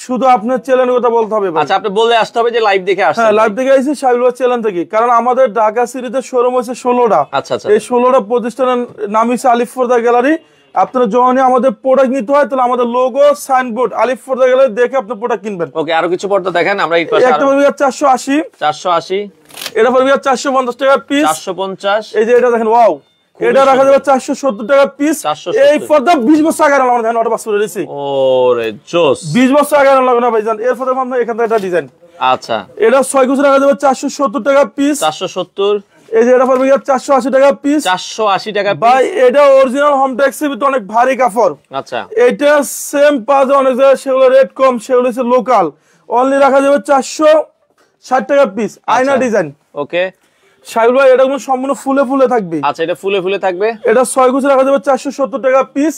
Speaker 2: শুধু আপনার চ্যানেলের কথা বলতে হবে।
Speaker 1: আচ্ছা, আপনি বললে আসতে হবে যে লাইভ দেখে আসতে।
Speaker 2: হ্যাঁ, লাইভ দেখে আইছি সাইবুল চ্যানেল থেকে, কারণ আমাদের ঢাকা সিটিতে শোরুম হচ্ছে 16টা।
Speaker 1: আচ্ছা আচ্ছা,
Speaker 2: এই 16টা প্রতিষ্ঠানের নাম হচ্ছে আলিফ ফোরদা গ্যালারি। আপনারা যখনই আমাদের প্রোডাক্ট নিতে হয় তাহলে আমাদের লোগো সাইনবোর্ড আলিফ ফোরদা গ্যালারি দেখে আপনি প্রোডাক্ট কিনবেন।
Speaker 1: ওকে, আরো কিছু পর্দা দেখেন, আমরা এই পাশে
Speaker 2: একটা পড়বে 480।
Speaker 1: 480।
Speaker 2: এটা পড়বে 450 টাকা পিস।
Speaker 1: 450।
Speaker 2: এই যে এটা দেখেন, ওয়াও, এটা রাখা যাবে 470 টাকা পিস।
Speaker 1: 470।
Speaker 2: এই পর্দা 20 বছর আগে আনলাম, আমরা অটো পাস করে দিয়েছি।
Speaker 1: ওরে জোস,
Speaker 2: 20 বছর আগে আনলাম না ভাইজান। এরপর আমরা এখান থেকে একটা ডিজাইন,
Speaker 1: আচ্ছা,
Speaker 2: এটা 6 কুচি রাখা যাবে 470 টাকা পিস।
Speaker 1: 470।
Speaker 2: এই যে এটা পড়বে 480 টাকা পিস।
Speaker 1: 480 টাকা
Speaker 2: ভাই এটা অরিজিনাল হোম ট্যাক্সের ভিতরে অনেক ভারী কাপড়।
Speaker 1: আচ্ছা,
Speaker 2: এটা সেম পাঁচ অনেক জায়গায় সেগুলো রেট কম, সেগুলো হচ্ছে লোকাল। অনলি রাখা যাবে 460 টাকা পিস। আয়না ডিজাইন।
Speaker 1: ওকে
Speaker 2: সাইবুল ভাই, এটা কোনো সম্পূর্ণ ফুলে ফুলে থাকবে।
Speaker 1: আচ্ছা, এটা ফুলে ফুলে থাকবে।
Speaker 2: এটা 6 কুচি রাখা যাবে 470 টাকা পিস।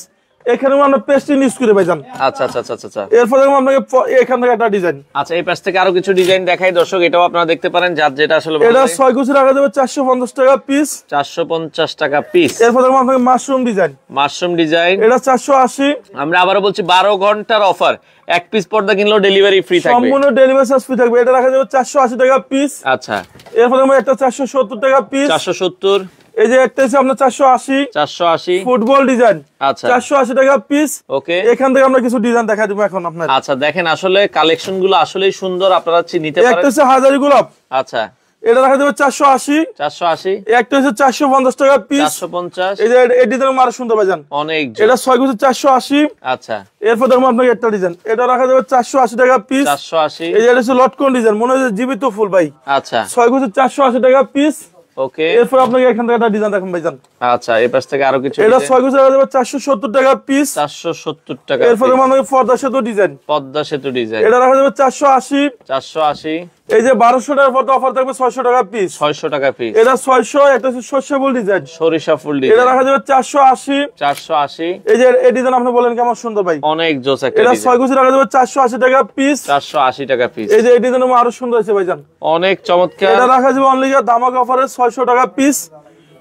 Speaker 2: এখানে আমরা পেস্টিং ইউজ করে ভাইজান।
Speaker 1: আচ্ছা আচ্ছা আচ্ছা আচ্ছা।
Speaker 2: এরপর আপনাকে এখান থেকে একটা ডিজাইন।
Speaker 1: আচ্ছা, এই পাশ থেকে আরো কিছু ডিজাইন দেখাই দর্শক, এটাও আপনারা দেখতে পারেন, যার যেটা আসলে।
Speaker 2: এটা 6 কুচি রাখা যাবে 450 টাকা পিস।
Speaker 1: 450 টাকা পিস।
Speaker 2: এরপর আপনাকে মাশরুম ডিজাইন।
Speaker 1: মাশরুম ডিজাইন,
Speaker 2: এটা 480।
Speaker 1: আমরা আবারও বলছি 12 ঘন্টার অফার, এক পিস পর্দা কিনলেও ডেলিভারি ফ্রি থাকবে,
Speaker 2: সম্পূর্ণ ডেলিভারি চার্জ ফ্রি থাকবে। এটা রাখা যাবে 480 টাকা পিস।
Speaker 1: আচ্ছা,
Speaker 2: এরপর একটা 470 টাকা পিস।
Speaker 1: 470।
Speaker 2: এই যে একটা হচ্ছে আপনার 480।
Speaker 1: 480
Speaker 2: ফুটবল ডিজাইন।
Speaker 1: আচ্ছা,
Speaker 2: 480 টাকা পিস।
Speaker 1: ওকে,
Speaker 2: এখান থেকে আমরা কিছু ডিজাইন দেখাই দেবো এখন আপনার।
Speaker 1: আচ্ছা, দেখেন আসলে কালেকশন গুলো আসলেই সুন্দর, আপনারা নিতে পারেন।
Speaker 2: একটা হচ্ছে হাজারি গোলাপ।
Speaker 1: আচ্ছা,
Speaker 2: এটা রাখা যাবে 480।
Speaker 1: 480।
Speaker 2: একটা হচ্ছে 450 টাকা পিস।
Speaker 1: 450।
Speaker 2: এই যে এই ডিজাইন আরো সুন্দর ভাইজান,
Speaker 1: অনেক।
Speaker 2: এটা 6 কুচি 480।
Speaker 1: আচ্ছা,
Speaker 2: এরপর দেখবো আপনাকে একটা ডিজাইন, এটা রাখা যাবে 480 টাকা পিস।
Speaker 1: 480।
Speaker 2: এই যে এটা হচ্ছে লটকন ডিজাইন, মনে হচ্ছে জীবিত ফুল ভাই।
Speaker 1: আচ্ছা,
Speaker 2: 6 কুচি 480 টাকা পিস।
Speaker 1: ওকে,
Speaker 2: এরপর আপনাকে এখান থেকে একটা ডিজাইন দেখুন ভাইজান।
Speaker 1: আচ্ছা, এই পাশ থেকে আরো কিছু।
Speaker 2: এটা 6 কুচি রাখা যাবে 470 টাকা পিস।
Speaker 1: 470 টাকা।
Speaker 2: এরপর আপনাকে পর্দা সেতু ডিজাইন।
Speaker 1: পদ্মা সেতু ডিজাইন,
Speaker 2: এটা রাখা যাবে 480।
Speaker 1: 480।
Speaker 2: এই যে 1200 টাকার পর্দা অফার থাকবে 600 টাকা পিস।
Speaker 1: 600 টাকা পিস।
Speaker 2: এটা 600। এটা হচ্ছে সর্ষেবুল ডিজাইন,
Speaker 1: সরিষা ফুল
Speaker 2: এটা
Speaker 1: ডিজাইন,
Speaker 2: রাখা যাবে 480।
Speaker 1: 480।
Speaker 2: এই যে এই ডিজাইন আপনি বলেন কেমন সুন্দর ভাই,
Speaker 1: অনেক জোস একটা
Speaker 2: এটা
Speaker 1: ডিজাইন।
Speaker 2: 6 কুচি রাখা যাবে 480 টাকা পিস।
Speaker 1: 480 টাকা পিস।
Speaker 2: এই যে এই ডিজাইন আরো সুন্দর হয়েছে ভাইজান,
Speaker 1: অনেক চমৎকার।
Speaker 2: এটা রাখা যাবে অনলি দামাক অফারে 600 টাকা পিস।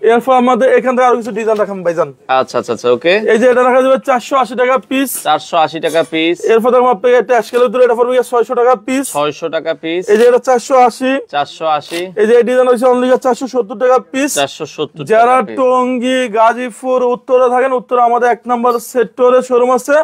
Speaker 2: এরপর আমাদের এখান থেকে আরো কিছু ডিজাইন দেখাম ভাইজান।
Speaker 1: আচ্ছা আচ্ছা আচ্ছা, ওকে,
Speaker 2: এই যে এটা রাখা যাবে 480 টাকা পিস।
Speaker 1: 480 টাকা পিস।
Speaker 2: এরপর দেখো আপনাকে এটা অ্যাশকেলের দূরে, এটা পড়বে 600 টাকা পিস।
Speaker 1: 600 টাকা পিস।
Speaker 2: এই যে এটা 480।
Speaker 1: 480।
Speaker 2: এই যে এই ডিজাইন হচ্ছে অনলি 470 টাকা পিস।
Speaker 1: 470
Speaker 2: যারা
Speaker 1: টাকা পিস।
Speaker 2: টঙ্গী গাজীপুর উত্তরে থাকেন, উত্তরে আমাদের 1 নম্বর সেক্টরে শোরুম আছে,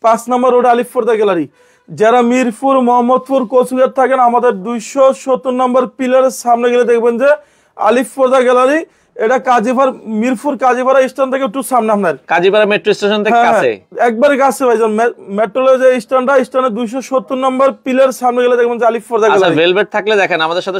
Speaker 2: 5 নম্বর রোড আলিফ ফোরদা গ্যালারি। যারা মিরপুর মোহাম্মদপুর কোচবিহার থাকেন, আমাদের 270 নম্বর পিলারের সামনে গেলে দেখবেন যে আলিফ ফোরদা গ্যালারি। এটা কাজীপাড়া, মিরপুর কাজীপাড়া স্ট্যান্ড থেকে একটু সামনে আপনার,
Speaker 1: কাজীপাড়া মেট্রো স্টেশন থেকে কাছে,
Speaker 2: একবারে কাছে ভাইজান। মেট্রোর যে স্ট্যান্ডটা, স্ট্যান্ডে 270 নম্বর পিলার সামনে গেলে দেখবেন যে আলিফ ফোরদা
Speaker 1: আচ্ছা,
Speaker 2: গ্যালারি।
Speaker 1: ভেলভেট থাকলে দেখেন, আমাদের সাথে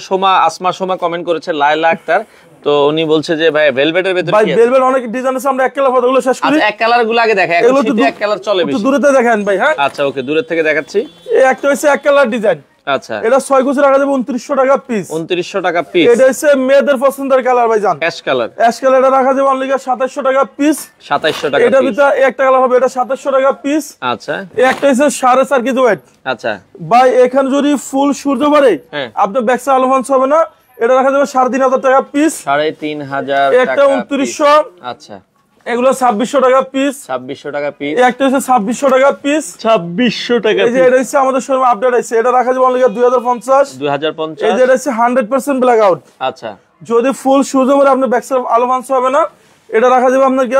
Speaker 1: সোমা কমেন্ট করেছে, লায়লা আক্তার, তো উনি বলছে যে ভাই ভেলভেটের ভেতরে
Speaker 2: ভাই
Speaker 1: কি আছে?
Speaker 2: ভেলভেট অনেক ডিজাইন আছে, আমরা এক কালার ফটোগুলো শেষ করি।
Speaker 1: আচ্ছা, এক কালার গুলো আগে দেখাই, এখন শীতে এক কালার চলে
Speaker 2: একটু
Speaker 1: বেশি।
Speaker 2: দূরেতে দেখেন ভাই। হ্যাঁ,
Speaker 1: আচ্ছা, ওকে, দূরের থেকে দেখাচ্ছি।
Speaker 2: এই একটা হচ্ছে এক কালার ডিজাইন।
Speaker 1: আচ্ছা,
Speaker 2: এটা 6 কুচি রাখা যাবে 2900 টাকা পিস।
Speaker 1: 2900 টাকা পিস।
Speaker 2: এটা হচ্ছে মেয়েদের পছন্দের কালার ভাইজান,
Speaker 1: অ্যাশ কালার।
Speaker 2: Ash colour. এটা রাখা যাবে অনলি 2700 টাকা পিস।
Speaker 1: 2700 টাকা
Speaker 2: এটা
Speaker 1: পিস।
Speaker 2: ভিতরে একটা কালার হবে, এটা 2700 টাকা পিস।
Speaker 1: আচ্ছা,
Speaker 2: এই একটা হচ্ছে 4.5 কেজি ওয়েট।
Speaker 1: আচ্ছা
Speaker 2: ভাই এখানে যদি ফুল সূর্য পারে
Speaker 1: হ্যাঁ,
Speaker 2: আপনার ব্যাকসা আলোফান্স হবে না। এটা রাখা যাবে 3500 টাকা পিস।
Speaker 1: 3500
Speaker 2: একটা 2900।
Speaker 1: আচ্ছা,
Speaker 2: এগুলো 2600 টাকা পিস।
Speaker 1: 2600 টাকা পিস।
Speaker 2: একটা হচ্ছে 2600 টাকা পিস।
Speaker 1: 2600 টাকা
Speaker 2: এই যে এটা হচ্ছে আমাদের শোরুমে আপডেট আছে, এটা রাখা যাবে অনলি 2050।
Speaker 1: 2050।
Speaker 2: এই যে এটা হচ্ছে 100% ব্ল্যাক আউট।
Speaker 1: আচ্ছা,
Speaker 2: যদি ফুল সূর্য পরে আপনার ব্যাকসা আলোফান্স হবে না। এটা রাখা যাবে আপনার কি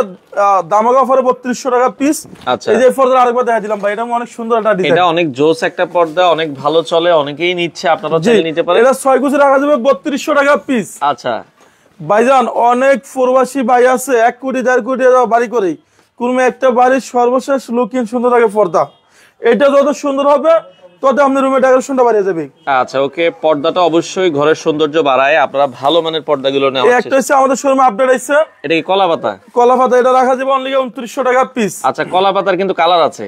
Speaker 2: দামাক অফারে 3200 টাকা পিস।
Speaker 1: আচ্ছা,
Speaker 2: এই যে পর্দা আরেকবার দেখা দিলাম ভাই, এটা অনেক সুন্দর একটা ডিজাইন,
Speaker 1: এটা অনেক জোস একটা পর্দা, অনেক ভালো চলে, অনেকেই নিচ্ছে, আপনারা চাইলে নিতে পারেন।
Speaker 2: এটা 6 কুচি রাখা যাবে 3200 টাকা পিস।
Speaker 1: আচ্ছা,
Speaker 2: ভাইজান অনেক প্রবাসী ভাই আছে 1 কোটি 1.5 কোটি বাড়ি করে, কোন একটা বাড়ির সর্বশেষ লুকিং সুন্দর থাকে পর্দা। এটা যত সুন্দর হবে তত আপনার রুমে ডেকোরেশনটা বাড়িয়ে যাবে।
Speaker 1: আচ্ছা ওকে, পর্দাটা অবশ্যই ঘরের সৌন্দর্য বাড়ায়, আপনারা ভালো মানের পর্দাগুলো নেওয়া
Speaker 2: এই একটা হচ্ছে আমাদের শোরুমে আপডেট আছে।
Speaker 1: এটা কি কলা পাতা?
Speaker 2: কলা পাতা, এটা রাখা যাবে অনলি 2900 টাকা পিস।
Speaker 1: আচ্ছা, কলা পাতার কিন্তু কালার আছে?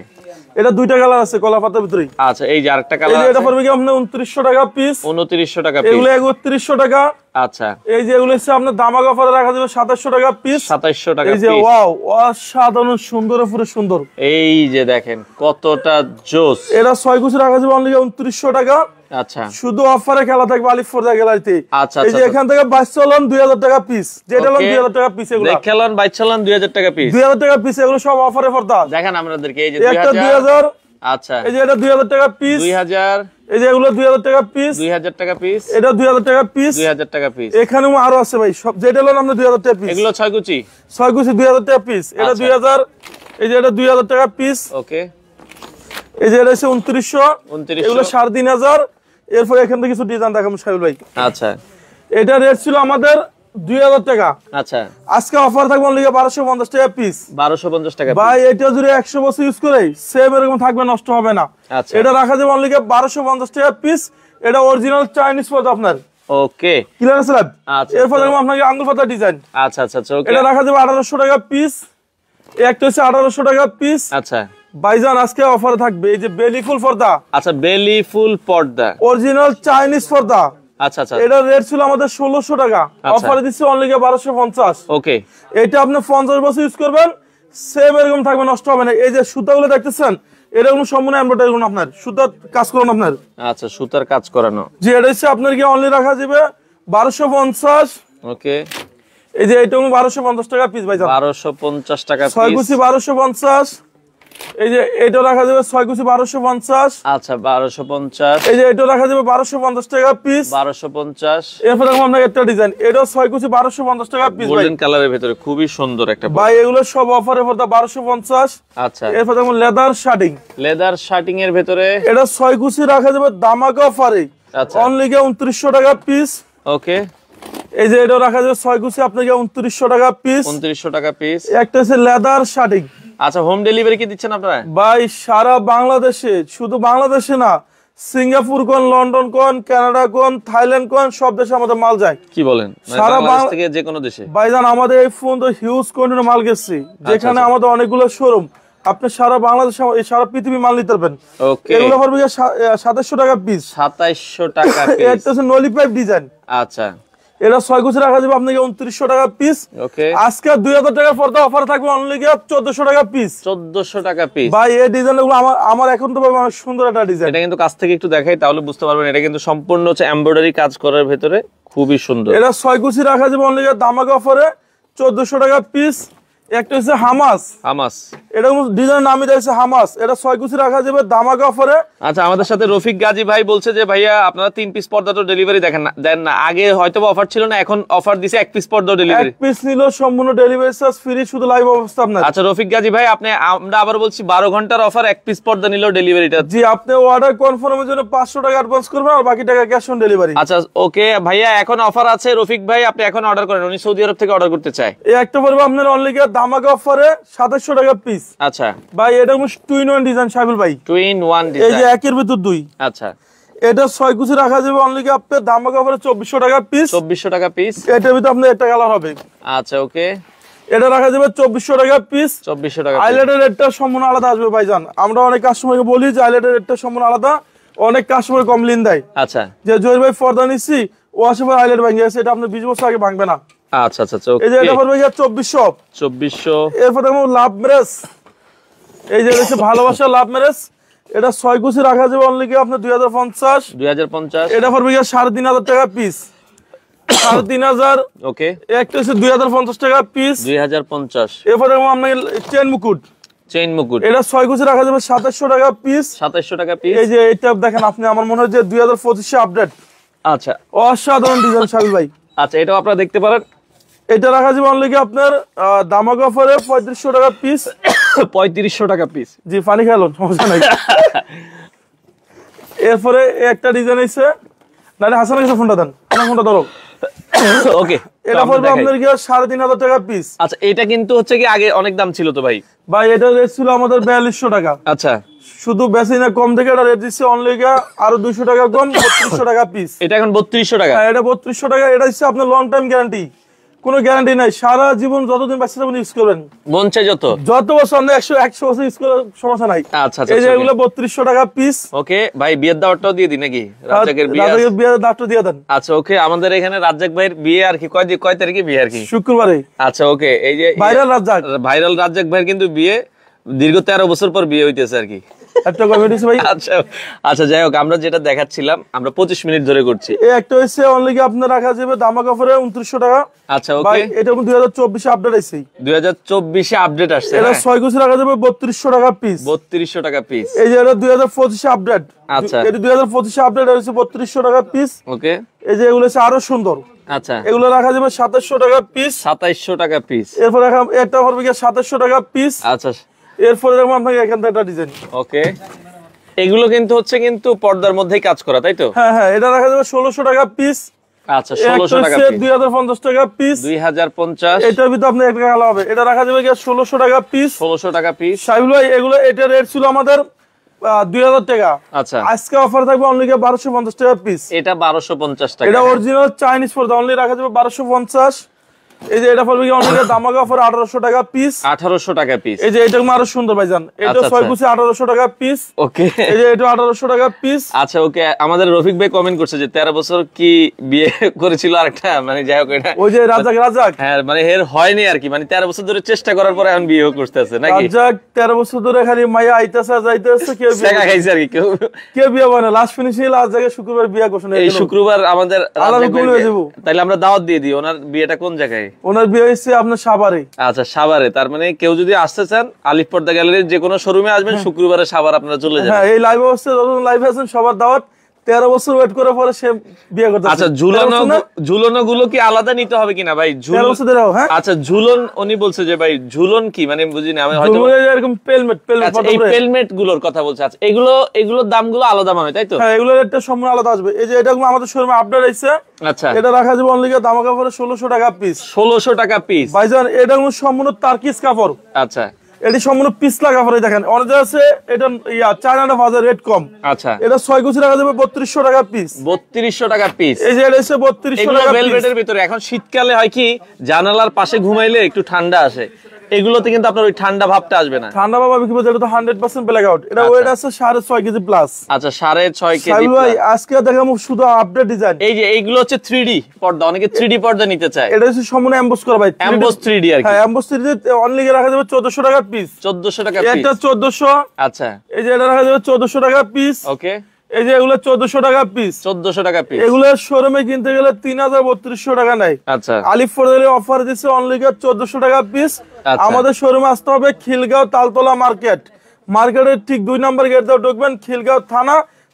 Speaker 2: এটা দুইটা কালার আছে কলা পাতার ভিতরে।
Speaker 1: আচ্ছা, এই যে আরেকটা
Speaker 2: এই
Speaker 1: কালার
Speaker 2: যে
Speaker 1: আছে,
Speaker 2: এটা পড়বে কি আপনার 2900 টাকা পিস।
Speaker 1: 2900 টাকা পিস।
Speaker 2: এগুলো 3100 টাকা।
Speaker 1: আচ্ছা,
Speaker 2: এই যে এগুলো হচ্ছে আপনার দামাক অফারে রাখা যাবে 2700 টাকা পিস।
Speaker 1: 2700 টাকা
Speaker 2: এই যে
Speaker 1: পিস।
Speaker 2: ওয়াও, অসাধারণ সুন্দর, পুরো সুন্দর।
Speaker 1: এই যে দেখেন কতটা জোস।
Speaker 2: এটা 6 কুচি রাখা যাবে অনলি 2900 টাকা।
Speaker 1: আচ্ছা,
Speaker 2: শুধু অফারে খেলা থাকবে আলিফ ফোর্দা গ্যালারিতে।
Speaker 1: আচ্ছা,
Speaker 2: এই যে
Speaker 1: আচ্ছা,
Speaker 2: এখান থেকে 22 চালান 2000 টাকা পিস, যেটা হলো
Speaker 1: Okay.
Speaker 2: 2000 টাকা পিস। এগুলো
Speaker 1: দেখেন 22 চালান 2000 টাকা পিস।
Speaker 2: 2000 টাকা পিস, এগুলো সব অফারে পর্দা।
Speaker 1: দেখেন আমাদেরকে এই যে
Speaker 2: একটা
Speaker 1: 2000।
Speaker 2: 2000।
Speaker 1: আচ্ছা,
Speaker 2: এই যে এটা 2000 টাকা পিস।
Speaker 1: 2000।
Speaker 2: এই যে এগুলো 2000 টাকা পিস।
Speaker 1: 2000 টাকা পিস।
Speaker 2: এটা 2000 টাকা পিস।
Speaker 1: 2000 টাকা পিস।
Speaker 2: এখানেও আরো আছে ভাই, সব যেটা হলো আমরা 2000 টাকা পিস।
Speaker 1: এগুলো 6 কুচি।
Speaker 2: 6 কুচি 2000 টাকা পিস। এটা
Speaker 1: আচ্ছা।
Speaker 2: 2000। এই যে এটা 2000 টাকা পিস।
Speaker 1: ওকে,
Speaker 2: এই যে এটা হচ্ছে 2900।
Speaker 1: 2900।
Speaker 2: এগুলো 3500। এরপর এখান থেকে কিছু ডিজাইন দেখাবো সাহেব ভাই।
Speaker 1: আচ্ছা,
Speaker 2: এটা রেট ছিল আমাদের 2000 টাকা।
Speaker 1: আচ্ছা,
Speaker 2: আজকে অফার থাকবে অনলি 1250 টাকা পিস।
Speaker 1: 1250 টাকা
Speaker 2: ভাই এটা যদি 100 বছর ইউজ করে সেম এরকম থাকবে, নষ্ট হবে না।
Speaker 1: আচ্ছা।
Speaker 2: এটা রাখা যাবে অনলি 1250 টাকা পিস। এটা অরিজিনাল চাইনিজ পর্দা আপনার।
Speaker 1: ওকে,
Speaker 2: ক্লিয়ার আছে স্যার?
Speaker 1: আচ্ছা,
Speaker 2: এরপর দেখবো আপনাকে আঙ্গুল পাতা ডিজাইন।
Speaker 1: আচ্ছা, আচ্ছা, আচ্ছা, ওকে,
Speaker 2: এটা রাখা যাবে 1800 টাকা পিস। একটা হচ্ছে 1800 টাকা পিস।
Speaker 1: আচ্ছা,
Speaker 2: ভাইজান আজকে অফারে থাকবে এই যে বেলি ফুল পর্দা,
Speaker 1: আচ্ছা, বেলি ফুল পর্দা।
Speaker 2: অরিজিনাল চাইনিজ পর্দা।
Speaker 1: আচ্ছা, আচ্ছা,
Speaker 2: এটা রেট ছিল আমাদের 1600 টাকা, অফারে দিচ্ছি অনলি 1250।
Speaker 1: ওকে,
Speaker 2: এটা আপনি 50 বছর ইউজ করবেন সেম এরকম থাকবে, নষ্ট হবে না। এই যে সুতাগুলো দেখতেছেন, এটা কোনো সম্পূর্ণ এমব্রয়ডারি করুন আপনার, সুতার কাজ করুন আপনার।
Speaker 1: আচ্ছা, সুতার কাজ করানো।
Speaker 2: যে এটা হচ্ছে আপনার কি অনলি রাখা যাবে 1250।
Speaker 1: ওকে,
Speaker 2: এই যে এটা 1250 টাকা পিস ভাইজান।
Speaker 1: 1250 টাকা
Speaker 2: 6
Speaker 1: পিস।
Speaker 2: কুচি 1250। এই যে এটা রাখা যাবে 6 কুচি 1250।
Speaker 1: আচ্ছা, 1250।
Speaker 2: এই যে এটা রাখা যাবে 1250 টাকা পিস।
Speaker 1: 1250।
Speaker 2: এরপর দেখুন আপনার একটা ডিজাইন, এটা 6 কুচি 1250 টাকা পিস ভাই।
Speaker 1: গোল্ডেন কালারের ভিতরে খুবই সুন্দর একটা
Speaker 2: ভাই এগুলো সব অফারে পড়তা 1250।
Speaker 1: আচ্ছা,
Speaker 2: এরপর দেখুন লেদার শার্টিং।
Speaker 1: লেদার শার্টিং এর ভিতরে।
Speaker 2: এটা 6 কুচি রাখা যাবে দামাকা অফারে
Speaker 1: আচ্ছা,
Speaker 2: অনলি 2900 টাকা পিস।
Speaker 1: ওকে,
Speaker 2: এই যে এটা রাখা যাবে 6 কুচি আপনাকে 2900 টাকা পিস।
Speaker 1: 2900 টাকা পিস।
Speaker 2: একটা হচ্ছে লেদার শার্টিং।
Speaker 1: আচ্ছা, হোম ডেলিভারি কি দিচ্ছেন আপনারা?
Speaker 2: ভাই সারা বাংলাদেশে, শুধু বাংলাদেশে না, সিঙ্গাপুর কোন, লন্ডন কোন, কানাডা কোন, থাইল্যান্ড কোন, সব দেশে আমাদের মাল যায়।
Speaker 1: কি বলেন? মানে
Speaker 2: সারা
Speaker 1: বাংলাদেশ থেকে যে কোনো দেশে?
Speaker 2: ভাইজান আমাদের এই ফোন তো হিউজ কোয়ান্টিটি মাল গেছে, যেখানে
Speaker 1: আচ্ছা।
Speaker 2: আমাদের অনেকগুলো শোরুম। আপনি সারা বাংলাদেশ, সারা পৃথিবী মাল নিতে পারবেন।
Speaker 1: ওকে,
Speaker 2: এগুলো পড়বে 2700 টাকা পিস।
Speaker 1: 2700 টাকা
Speaker 2: একটা
Speaker 1: পিস।
Speaker 2: হচ্ছে নলি পাইপ ডিজাইন।
Speaker 1: আচ্ছা,
Speaker 2: এটা 6 কুচি রাখা যাবে আপনাকে 2900 টাকা পিস।
Speaker 1: ওকে,
Speaker 2: আজকে 2000 টাকার পর্দা অফার থাকবে অনলি 1400 টাকা পিস।
Speaker 1: 1400 টাকা পিস।
Speaker 2: ভাই এই ডিজাইনগুলো আমার এখন তো ভাই অনেক সুন্দর একটা ডিজাইন।
Speaker 1: এটা কিন্তু কাছ থেকে একটু দেখাই তাহলে বুঝতে পারবেন, এটা কিন্তু সম্পূর্ণ হচ্ছে এমব্রয়ডারি কাজ করার ভিতরে, খুবই সুন্দর।
Speaker 2: এটা 6 কুচি রাখা যাবে অনলি দামাক অফারে 1400 টাকা পিস। একটা হচ্ছে হামাস।
Speaker 1: হামাস।
Speaker 2: এটা ডিজাইনের নামই দিয়েছে হামাস। এটা 6 কুচি রাখা যাবে দামাক অফারে।
Speaker 1: আচ্ছা, আমাদের সাথে রফিক গাজী ভাই বলছে যে ভাইয়া আপনারা 3 পিস পর্দা তো ডেলিভারি দেন না, আগে হয়তো অফার ছিল না, এখন অফার দিছে 1 পিস পর্দা ডেলিভারি।
Speaker 2: 1 পিস নিল সম্পূর্ণ ডেলিভারি চার্জ ফ্রি, শুধু লাইভ অবস্থা আপনার।
Speaker 1: আচ্ছা রফিক গাজী ভাই, আমরা আবার বলছি 12 ঘন্টার অফার, 1 পিস পর্দা নিলেও ডেলিভারিটা।
Speaker 2: জি, আপনি অর্ডার কনফার্মের জন্য 500 টাকা অ্যাডভান্স করবেন, আর বাকি টাকা ক্যাশ অন ডেলিভারি।
Speaker 1: আচ্ছা ওকে ভাইয়া, এখন অফার আছে রফিক ভাই, আপনি এখন অর্ডার করেন, উনি সৌদি আরব থেকে অর্ডার করতে চায়।
Speaker 2: এই একটা পড়বে আপনার অনলি দামাক অফারে 2700 টাকা পিস।
Speaker 1: আচ্ছা
Speaker 2: ভাই এটা টুইন ওয়ান ডিজাইন সাইবুল ভাই,
Speaker 1: 2-in-1
Speaker 2: এই যে
Speaker 1: ডিজাইন।
Speaker 2: একের ভিতর দুই।
Speaker 1: আচ্ছা,
Speaker 2: এটা 6 কুচি রাখা যাবে অনলি আপনার দামাক অফারে 2400 টাকা পিস।
Speaker 1: 2400 টাকা পিস।
Speaker 2: এটার ভিতর আপনার একটা কালার হবে।
Speaker 1: আচ্ছা ওকে,
Speaker 2: এটা রাখা যাবে 2400 টাকা পিস।
Speaker 1: 2400 টাকা পিস।
Speaker 2: আইলেটের রেটটা সম্পূর্ণ আলাদা আসবে ভাইজান। আমরা অনেক কাস্টমারকে বলি যে আইলেটের রেটটা সম্পূর্ণ আলাদা, অনেক কাস্টমার কমপ্লেইন দেয়
Speaker 1: আচ্ছা,
Speaker 2: যে জহির ভাই পর্দা নিচ্ছি ও আশেপাশে আইলেট ভেঙে গেছে, এটা আপনি 20 বছর আগে ভাঙবে না।
Speaker 1: আচ্ছা, আচ্ছা,
Speaker 2: এই যে
Speaker 1: ওকে,
Speaker 2: এটা পড়বে 2400।
Speaker 1: 2400।
Speaker 2: এরপর দেখো লাভ ম্যারেজ। এই যে হচ্ছে ভালোবাসা লাভ ম্যারেজ। এটা 6 কুচি রাখা যাবে অনলি আপনার 2050।
Speaker 1: 2050।
Speaker 2: এটা পড়বে 3500 টাকা পিস। 3500।
Speaker 1: ওকে,
Speaker 2: একটা হচ্ছে 2050 টাকা পিস।
Speaker 1: 2050।
Speaker 2: এরপর দেখো আপনার চেন মুকুট।
Speaker 1: চেইন মুকুট।
Speaker 2: এটা 6 কুচি রাখা যাবে 2700 টাকা পিস।
Speaker 1: 2700 টাকা পিস।
Speaker 2: এই যে এটা দেখেন আপনি, আমার মনে হয় যে 2025 আপডেট,
Speaker 1: আচ্ছা,
Speaker 2: অসাধারণ ডিজাইন সাবিল ভাই।
Speaker 1: আচ্ছা, এটাও আপনারা দেখতে পারেন।
Speaker 2: এটা রাখা যাবে অনলি আপনার দামাক অফারে 3500 টাকা পিস।
Speaker 1: 3500 টাকা পিস।
Speaker 2: জি, পানি খেলো, সমস্যা নাই। এরপরে একটা ডিজাইন আছে, নালে হাসানের কাছে ফোনটা দেন, আমার ফোনটা ধরো।
Speaker 1: ওকে,
Speaker 2: এটা পড়বে আপনার কি 3500 টাকা পিস।
Speaker 1: আচ্ছা এটা কিন্তু হচ্ছে কি আগে অনেক দাম ছিল তো ভাই?
Speaker 2: ভাই এটা রেট ছিল আমাদের 4200 টাকা।
Speaker 1: আচ্ছা
Speaker 2: শুধু বেশি না কম থেকে এটা রেট দিচ্ছে অনলি আরো 200 টাকা কম, 3200 টাকা পিস।
Speaker 1: এটা এখন 3200 টাকা।
Speaker 2: হ্যাঁ এটা 3200 টাকা। এটা হচ্ছে আপনার লং টাইম গ্যারান্টি, কোনো গ্যারান্টি নাই, সারা জীবন যতদিন বাঁচতে থাকবেন ইউজ করবেন,
Speaker 1: মন চাই যত
Speaker 2: বছর আপনি 100 বছর ইউজ করার সমস্যা নাই।
Speaker 1: আচ্ছা আচ্ছা
Speaker 2: এই যে এগুলো 3200 টাকা পিস।
Speaker 1: ওকে ভাই বিয়ের দাওয়াতটাও দিয়ে দিই নাকি? রাজ্জাকের বিয়ে,
Speaker 2: রাজ্জাকের বিয়ের দাওয়াতটা দিয়ে দেন।
Speaker 1: আচ্ছা ওকে, আমাদের এখানে রাজ্জাক ভাইয়ের বিয়ে আর কি কয় তারিখে বিয়ে আর কি?
Speaker 2: শুক্রবারে।
Speaker 1: আচ্ছা ওকে, এই যে
Speaker 2: ভাইরাল
Speaker 1: রাজ্জাক ভাইয়ের কিন্তু বিয়ে দীর্ঘ 13 বছর পর বিয়ে হইতেছে আর কি।
Speaker 2: একটা কমেডি ভাই।
Speaker 1: আচ্ছা আচ্ছা যাই হোক, আমরা যেটা দেখাচ্ছিলাম আমরা 25 মিনিট ধরে করছি।
Speaker 2: এই একটা হইছে অনলি আপনার রাখা যাবে ধামাকা অফারে 2900 টাকা।
Speaker 1: আচ্ছা ওকে,
Speaker 2: ভাই এটা 2024 এ আপডেট আইছে,
Speaker 1: 2024 এ আপডেট আসছে।
Speaker 2: এটা 6 গুছি রাখা যাবে 3200 টাকা পিস।
Speaker 1: 3200 টাকা পিস।
Speaker 2: এই যে এটা 2025 এ আপডেট।
Speaker 1: আচ্ছা
Speaker 2: এটা 2025 এ আপডেট হইছে 3200 টাকা পিস।
Speaker 1: ওকে,
Speaker 2: এই যে এগুলো হচ্ছে আরো সুন্দর।
Speaker 1: আচ্ছা
Speaker 2: এগুলো রাখা যাবে 2700 টাকা পিস।
Speaker 1: 2700 টাকা পিস।
Speaker 2: এরপর রাখা এটা পড়বে 2700 টাকা পিস।
Speaker 1: আচ্ছা
Speaker 2: এরপরে রাখবো আপনাকে এখান থেকে একটা ডিজাইন।
Speaker 1: ওকে, এগুলো কিন্তু হচ্ছে কিন্তু পর্দার মধ্যেই কাজ করা, তাই তো?
Speaker 2: হ্যাঁ হ্যাঁ, এটা রাখা যাবে 1600 টাকা পিস।
Speaker 1: আচ্ছা 1600 টাকা পিস।
Speaker 2: 2050 টাকা পিস।
Speaker 1: 2050।
Speaker 2: এটার ভিতর আপনি একটা কালার হবে, এটা রাখা যাবে 1600 টাকা পিস।
Speaker 1: 1600 টাকা পিস।
Speaker 2: সাইবুল ভাই এগুলো এটা রেট ছিল আমাদের 2000 টাকা।
Speaker 1: আচ্ছা
Speaker 2: আজকে অফার থাকবে অনলি 1250 টাকা পিস।
Speaker 1: এটা 1250 টাকা।
Speaker 2: এটা অরিজিনাল চাইনিজ পর্দা, অনলি রাখা যাবে 1250। এই যে এটা পড়বে অনলি ধামাকা অফার 1800 টাকা পিস।
Speaker 1: 1800 টাকা পিস।
Speaker 2: এই যে এটা আরো সুন্দর ভাইজান, এটা 6 গুছি 1800 টাকা পিস।
Speaker 1: ওকে,
Speaker 2: এই যে এটা 1800 টাকা পিস।
Speaker 1: আচ্ছা ওকে, আমাদের রফিক ভাই কমেন্ট করছে যে 13 বছর কি বিয়ে করেছিল আরেকটা, মানে যাই হোক এটা
Speaker 2: ওই যে রাজাক
Speaker 1: হ্যাঁ মানে এর হয়নি আর কি, মানে 13 বছর ধরে চেষ্টা করার পরে এখন বিয়ে করতেছে নাকি?
Speaker 2: রাজাক 13 বছর ধরে খালি মাইয়া আইতাছে যাইতাছে, কেউ
Speaker 1: টাকা খাইছে আর কি,
Speaker 2: কেউ বিয়ে হয় না। লাস্ট ফিনিশিং লাস্ট জায়গায় শুক্রবার বিয়ে ঘোষণা।
Speaker 1: এই শুক্রবার আমাদের
Speaker 2: আলাদা করে হয়ে যাব।
Speaker 1: তাইলে আমরা দাওয়াত দিয়ে দিই। ওনার বিয়েটা কোন জায়গায়?
Speaker 2: ওনার বিয়ে হইছে আপনার সাভারে।
Speaker 1: আচ্ছা সাভারে। তার মানে কেউ যদি আসতে চান আলিফ পর্দা গ্যালারির যে কোনো শোরুমে আসবেন, শুক্রবারে সাভার আপনারা চলে যাবেন।
Speaker 2: হ্যাঁ এই লাইভ অবস্থায় যতজন লাইভ আছেন সবার দাওয়াত। 13 বছর ওয়েট করার পরে সে বিয়ে করতে।
Speaker 1: আচ্ছা ঝুলনো গুলো কি আলাদা নিতে হবে কিনা ভাই?
Speaker 2: হ্যাঁ
Speaker 1: আচ্ছা ঝুলন উনি বলছে যে ভাই ঝুলন কি মানে বুঝিনি আমি, হয়তো
Speaker 2: এরকম পেলমেট
Speaker 1: এই পেলমেট গুলোর কথা বলছে। আচ্ছা এগুলোর দামগুলো আলাদা মনে হয়, তাই তো?
Speaker 2: হ্যাঁ এগুলোর একটা সম্পূর্ণ আলাদা আসবে। এই যে এটা আমাদের শোরুমে আপডেট হইছে।
Speaker 1: আচ্ছা
Speaker 2: এটা রাখা যাবে অনলি ধামাকা অফারে 1600 টাকা পিস।
Speaker 1: 1600 টাকা পিস
Speaker 2: ভাইজান এটা সম্পূর্ণ তার্কিস কাপড়।
Speaker 1: আচ্ছা
Speaker 2: এটি সম্পূর্ণ পিছলা কাপড়ে দেখেন, অনেক আছে এটা চায়নাটা বাজার রেট কম।
Speaker 1: আচ্ছা
Speaker 2: এটা 6 গুছি রাখা যাবে 3200 টাকা পিস।
Speaker 1: 3200 টাকা পিস।
Speaker 2: এই যে এটা হচ্ছে 3200
Speaker 1: এগুলো
Speaker 2: টাকা পিস।
Speaker 1: ভেলভেটের ভিতরে। এখন শীতকালে হয় কি জানালার পাশে ঘুমাইলে একটু ঠান্ডা আসে, এগুলোতে কিন্তু আপনার ওই ঠান্ডা ভাবটা আসবে না।
Speaker 2: ঠান্ডা ভাব কি বলতে, এটা তো 100% ব্ল্যাক আউট। এটা ওয়েট আছে 6.5 কেজি প্লাস।
Speaker 1: আচ্ছা 6.5 কেজি
Speaker 2: সাইবুল ভাই আজকে দেখাবো শুধু আপডেট ডিজাইন।
Speaker 1: এই যে এইগুলো হচ্ছে 3D পর্দা, অনেকে 3D পর্দা নিতে চায়।
Speaker 2: এটা হচ্ছে সম্পূর্ণ এমবস করা ভাই,
Speaker 1: এমবস 3D আর কি।
Speaker 2: হ্যাঁ এমবস 3D অনলি রাখা যাবে 1400 টাকা পিস।
Speaker 1: 1400 টাকা পিস।
Speaker 2: এটা 1400।
Speaker 1: আচ্ছা
Speaker 2: এই যে এটা রাখা যাবে 1400 টাকা পিস।
Speaker 1: ওকে,
Speaker 2: এই যে এগুলো 1400 টাকা পিস।
Speaker 1: 1400 টাকা পিস।
Speaker 2: এগুলো শোরুমে কিনতে গেলে 3200 টাকা নেয়।
Speaker 1: আচ্ছা
Speaker 2: আলিফ ফোরদে অফার দিচ্ছে অনলি 1400 টাকা পিস।
Speaker 1: আচ্ছা।
Speaker 2: আমাদের শোরুমে আসতে হবে খিলগাঁও তালতলা মার্কেটের ঠিক 2 নম্বর গেট দিয়ে ঢুকবেন, খিলগাঁও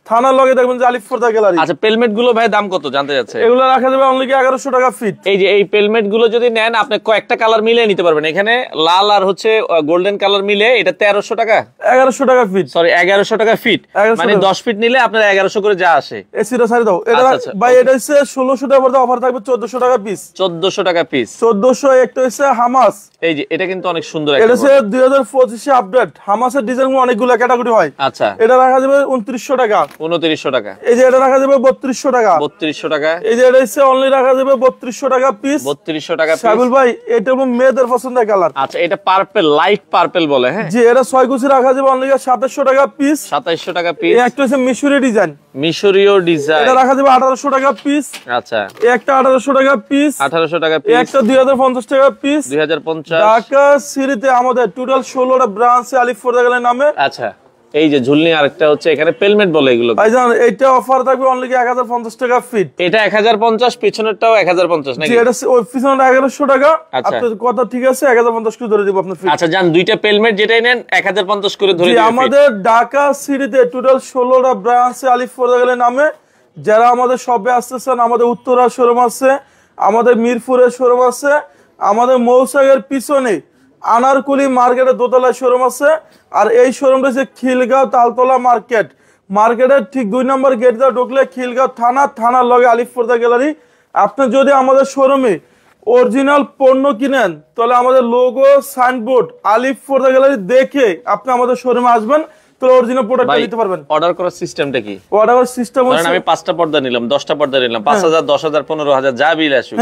Speaker 2: থানার লগে দেখবেন যে আলিফ ফোরদা গ্যালারি।
Speaker 1: আচ্ছা পেলমেট গুলো ভাই দাম কত জানতে যাচ্ছে?
Speaker 2: এগুলো রাখা যাবে অনলি 1100 টাকা ফিট।
Speaker 1: এই যে এই পেলমেট গুলো যদি নেন আপনি কয়েকটা কালার মিলিয়ে নিতে পারবেন। এখানে লাল আর হচ্ছে গোল্ডেন কালার মিলে এটা 1300 টাকা,
Speaker 2: 1100 টাকা ফিট,
Speaker 1: সরি 1100 টাকা ফিট। মানে 10 ফিট নিলে আপনার 1100 করে যা আসে।
Speaker 2: এসিটা সারি দাও। এটা
Speaker 1: আচ্ছা,
Speaker 2: ভাই এটা হচ্ছে 1600 টাকা পড়তে অফার থাকবে 1400 টাকা পিস।
Speaker 1: 1400 টাকা পিস।
Speaker 2: 1400। একটা হচ্ছে হামাস।
Speaker 1: এই যে এটা কিন্তু অনেক সুন্দর
Speaker 2: এটা হচ্ছে 2025 এ আপডেট। হামাসের ডিজাইন অনেকগুলো ক্যাটাগরি হয়।
Speaker 1: আচ্ছা
Speaker 2: এটা রাখা যাবে 2900 টাকা।
Speaker 1: 2900 টাকা।
Speaker 2: এই যে এটা রাখা যাবে 3200 টাকা।
Speaker 1: 3200 টাকা।
Speaker 2: এই যে এটা হচ্ছে অনলি রাখা যাবে 3200 টাকা পিস।
Speaker 1: 3200 টাকা পিস।
Speaker 2: সাইবুল ভাই এটা হলো মেয়েদের পছন্দের কালার।
Speaker 1: আচ্ছা এটা পার্পল, লাইট পার্পল বলে। হ্যাঁ
Speaker 2: জি এটা 6 গুছি রাখা যাবে অনলি 2700 টাকা পিস।
Speaker 1: 2700 টাকা পিস।
Speaker 2: এই একটা হচ্ছে মিশরি ডিজাইন,
Speaker 1: মিশরীয় ডিজাইন।
Speaker 2: এটা রাখা যাবে 1800 টাকা পিস।
Speaker 1: আচ্ছা
Speaker 2: এই একটা 1800 টাকা পিস।
Speaker 1: 1800 টাকা
Speaker 2: এই
Speaker 1: পিস।
Speaker 2: একটা 2050 টাকা পিস।
Speaker 1: 2050।
Speaker 2: ঢাকা সিটিতে আমাদের টোটাল 16টা ব্রাঞ্চে আলিফ ফোরদা গ্যালারি নামে।
Speaker 1: আচ্ছা এই যে ঝুলনি আরেকটা হচ্ছে এখানে পেলমেট বলে এগুলো।
Speaker 2: ভাইজান এটা অফার থাকবে অনলি 1050 টাকা ফিট।
Speaker 1: এটা 1050, পিছনেরটাও 1050 নাকি?
Speaker 2: জি এটা ওই পিছনটা 1100 টাকা।
Speaker 1: আচ্ছা।
Speaker 2: আপনার কথা ঠিক আছে, 1050 করে ধরে দিব আপনার ফিট।
Speaker 1: আচ্ছা জান দুইটা পেলমেট যেটাই নেন 1050 করে ধরে
Speaker 2: জি
Speaker 1: দিবেন।
Speaker 2: আমাদের ঢাকা সিটিতে টোটাল 16টা ব্রাঞ্চে আলিফ ফোরদা গ্যালারি নামে। যারা আমাদের শপে আসতেছেন, আমাদের উত্তরা শোরুম আছে, আমাদের মিরপুরের শোরুম আছে, আমাদের মৌসাগের পিছনে আনারকুলি মার্কেটের দোতলায় শোরুম আছে। আর এই শোরুমটা হচ্ছে খিলগাঁও তালতলা মার্কেটের ঠিক 2 নম্বর গেট দিয়ে ঢুকলে খিলগাঁও থানার লগে আলিফ ফোরদা গ্যালারি। আপনি যদি আমাদের শোরুমে অরিজিনাল পণ্য কিনেন তাহলে আমাদের লোগো সাইনবোর্ড আলিফ পর্দা গ্যালারি দেখে আপনি আমাদের শোরুমে আসবেন, তাহলে অরিজিনাল প্রোডাক্ট নিতে পারবেন।
Speaker 1: অর্ডার করার সিস্টেমটা কি?
Speaker 2: অর্ডার সিস্টেম হচ্ছে
Speaker 1: আমি 5টা পর্দা নিলাম, 10টা পর্দা নিলাম, 5000 10000 15000 যা বিল আসুক,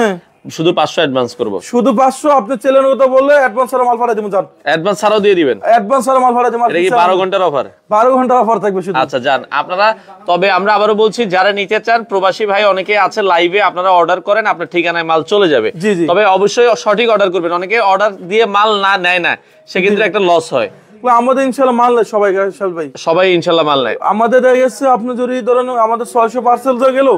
Speaker 1: শুধু 500 অ্যাডভান্স করব।
Speaker 2: শুধু 500 আপনি চ্যানেলের কথা বললে অ্যাডভান্স আর মাল পাঠিয়ে দিবেন। জান
Speaker 1: অ্যাডভান্স ছাড়াও দিয়ে দিবেন?
Speaker 2: অ্যাডভান্স আর মাল পাঠিয়ে দিবেন।
Speaker 1: এটা কি 12 ঘন্টার অফার?
Speaker 2: 12 ঘন্টার অফার থাকবে শুধু।
Speaker 1: আচ্ছা যান আপনারা। তবে আমরা আবারও বলছি, যারা নিতে চান প্রবাসী ভাই অনেকে আছে লাইভে, আপনারা অর্ডার করেন, আপনার ঠিকানায় মাল চলে যাবে। তবে অবশ্যই সঠিক অর্ডার করবেন। অনেকে অর্ডার দিয়ে মাল না নেয় না, সেক্ষেত্রে একটা লস হয়।
Speaker 2: আমাদের ইনশাআল্লাহ মাল নেয় সবাই, ভাই
Speaker 1: সবাই ইনশাআল্লাহ মাল নেয়।
Speaker 2: আমাদের দেখা গেছে আপনি যদি ধরেন আমাদের 600 পার্সেল হয়ে গেল,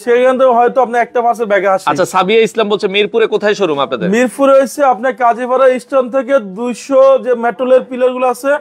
Speaker 2: সেখান থেকে হয়তো আপনি একটা পার্সেল ব্যাগে আসে।
Speaker 1: আচ্ছা সাবিয়া ইসলাম বলছে মিরপুরে কোথায় শোরুম আপনাদের?
Speaker 2: মিরপুরে হচ্ছে আপনার কাজীপাড়া স্টেশন থেকে 200 যে মেট্রোলের পিলার গুলো আছে,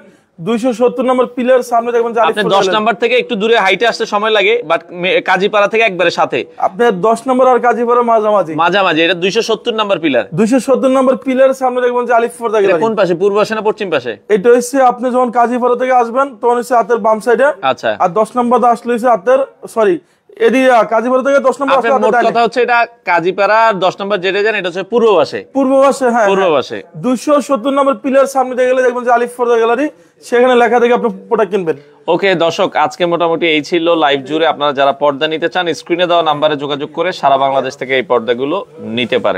Speaker 2: 270 নম্বর পিলার সামনে দেখবেন যে
Speaker 1: আপনি 10 নাম্বার থেকে একটু দূরে হাইটে আসতে সময় লাগে, বাট কাজীপাড়া থেকে একবারে সাথে।
Speaker 2: আপনি 10 নম্বর আর কাজীপাড়া মাঝামাঝি
Speaker 1: এটা 270 নাম্বার পিলার।
Speaker 2: 270 নম্বর পিলার সামনে দেখবেন যে আলিফ পর্দা গ্যালারি।
Speaker 1: কোন পাশে, পূর্ব পাশে না পশ্চিম পাশে?
Speaker 2: এটা হচ্ছে আপনি যখন কাজীপাড়া থেকে আসবেন তখন হচ্ছে হাতের বাম সাইডে।
Speaker 1: আচ্ছা।
Speaker 2: আর 10 নম্বর আসলে হচ্ছে হাতের সরি এদিকে কাজীপাড়া থেকে 10 নম্বর আসলে
Speaker 1: মোট কথা হচ্ছে এটা কাজীপাড়া 10 নম্বর যেটা জানেন এটা হচ্ছে পূর্ব পাশে।
Speaker 2: হ্যাঁ
Speaker 1: পূর্ব পাশে
Speaker 2: 270 নম্বর পিলার সামনে দিয়ে গেলে দেখবেন যে আলিফ পর্দা গ্যালারি, সেখানে লেখা থেকে আপনি প্রোডাক্ট কিনবেন।
Speaker 1: ওকে দর্শক, আজকে মোটামুটি এই ছিল লাইভ জুড়ে। আপনারা যারা পর্দা নিতে চান স্ক্রিনে দেওয়া নাম্বারে যোগাযোগ করে সারা বাংলাদেশ থেকে এই পর্দাগুলো নিতে পারেন।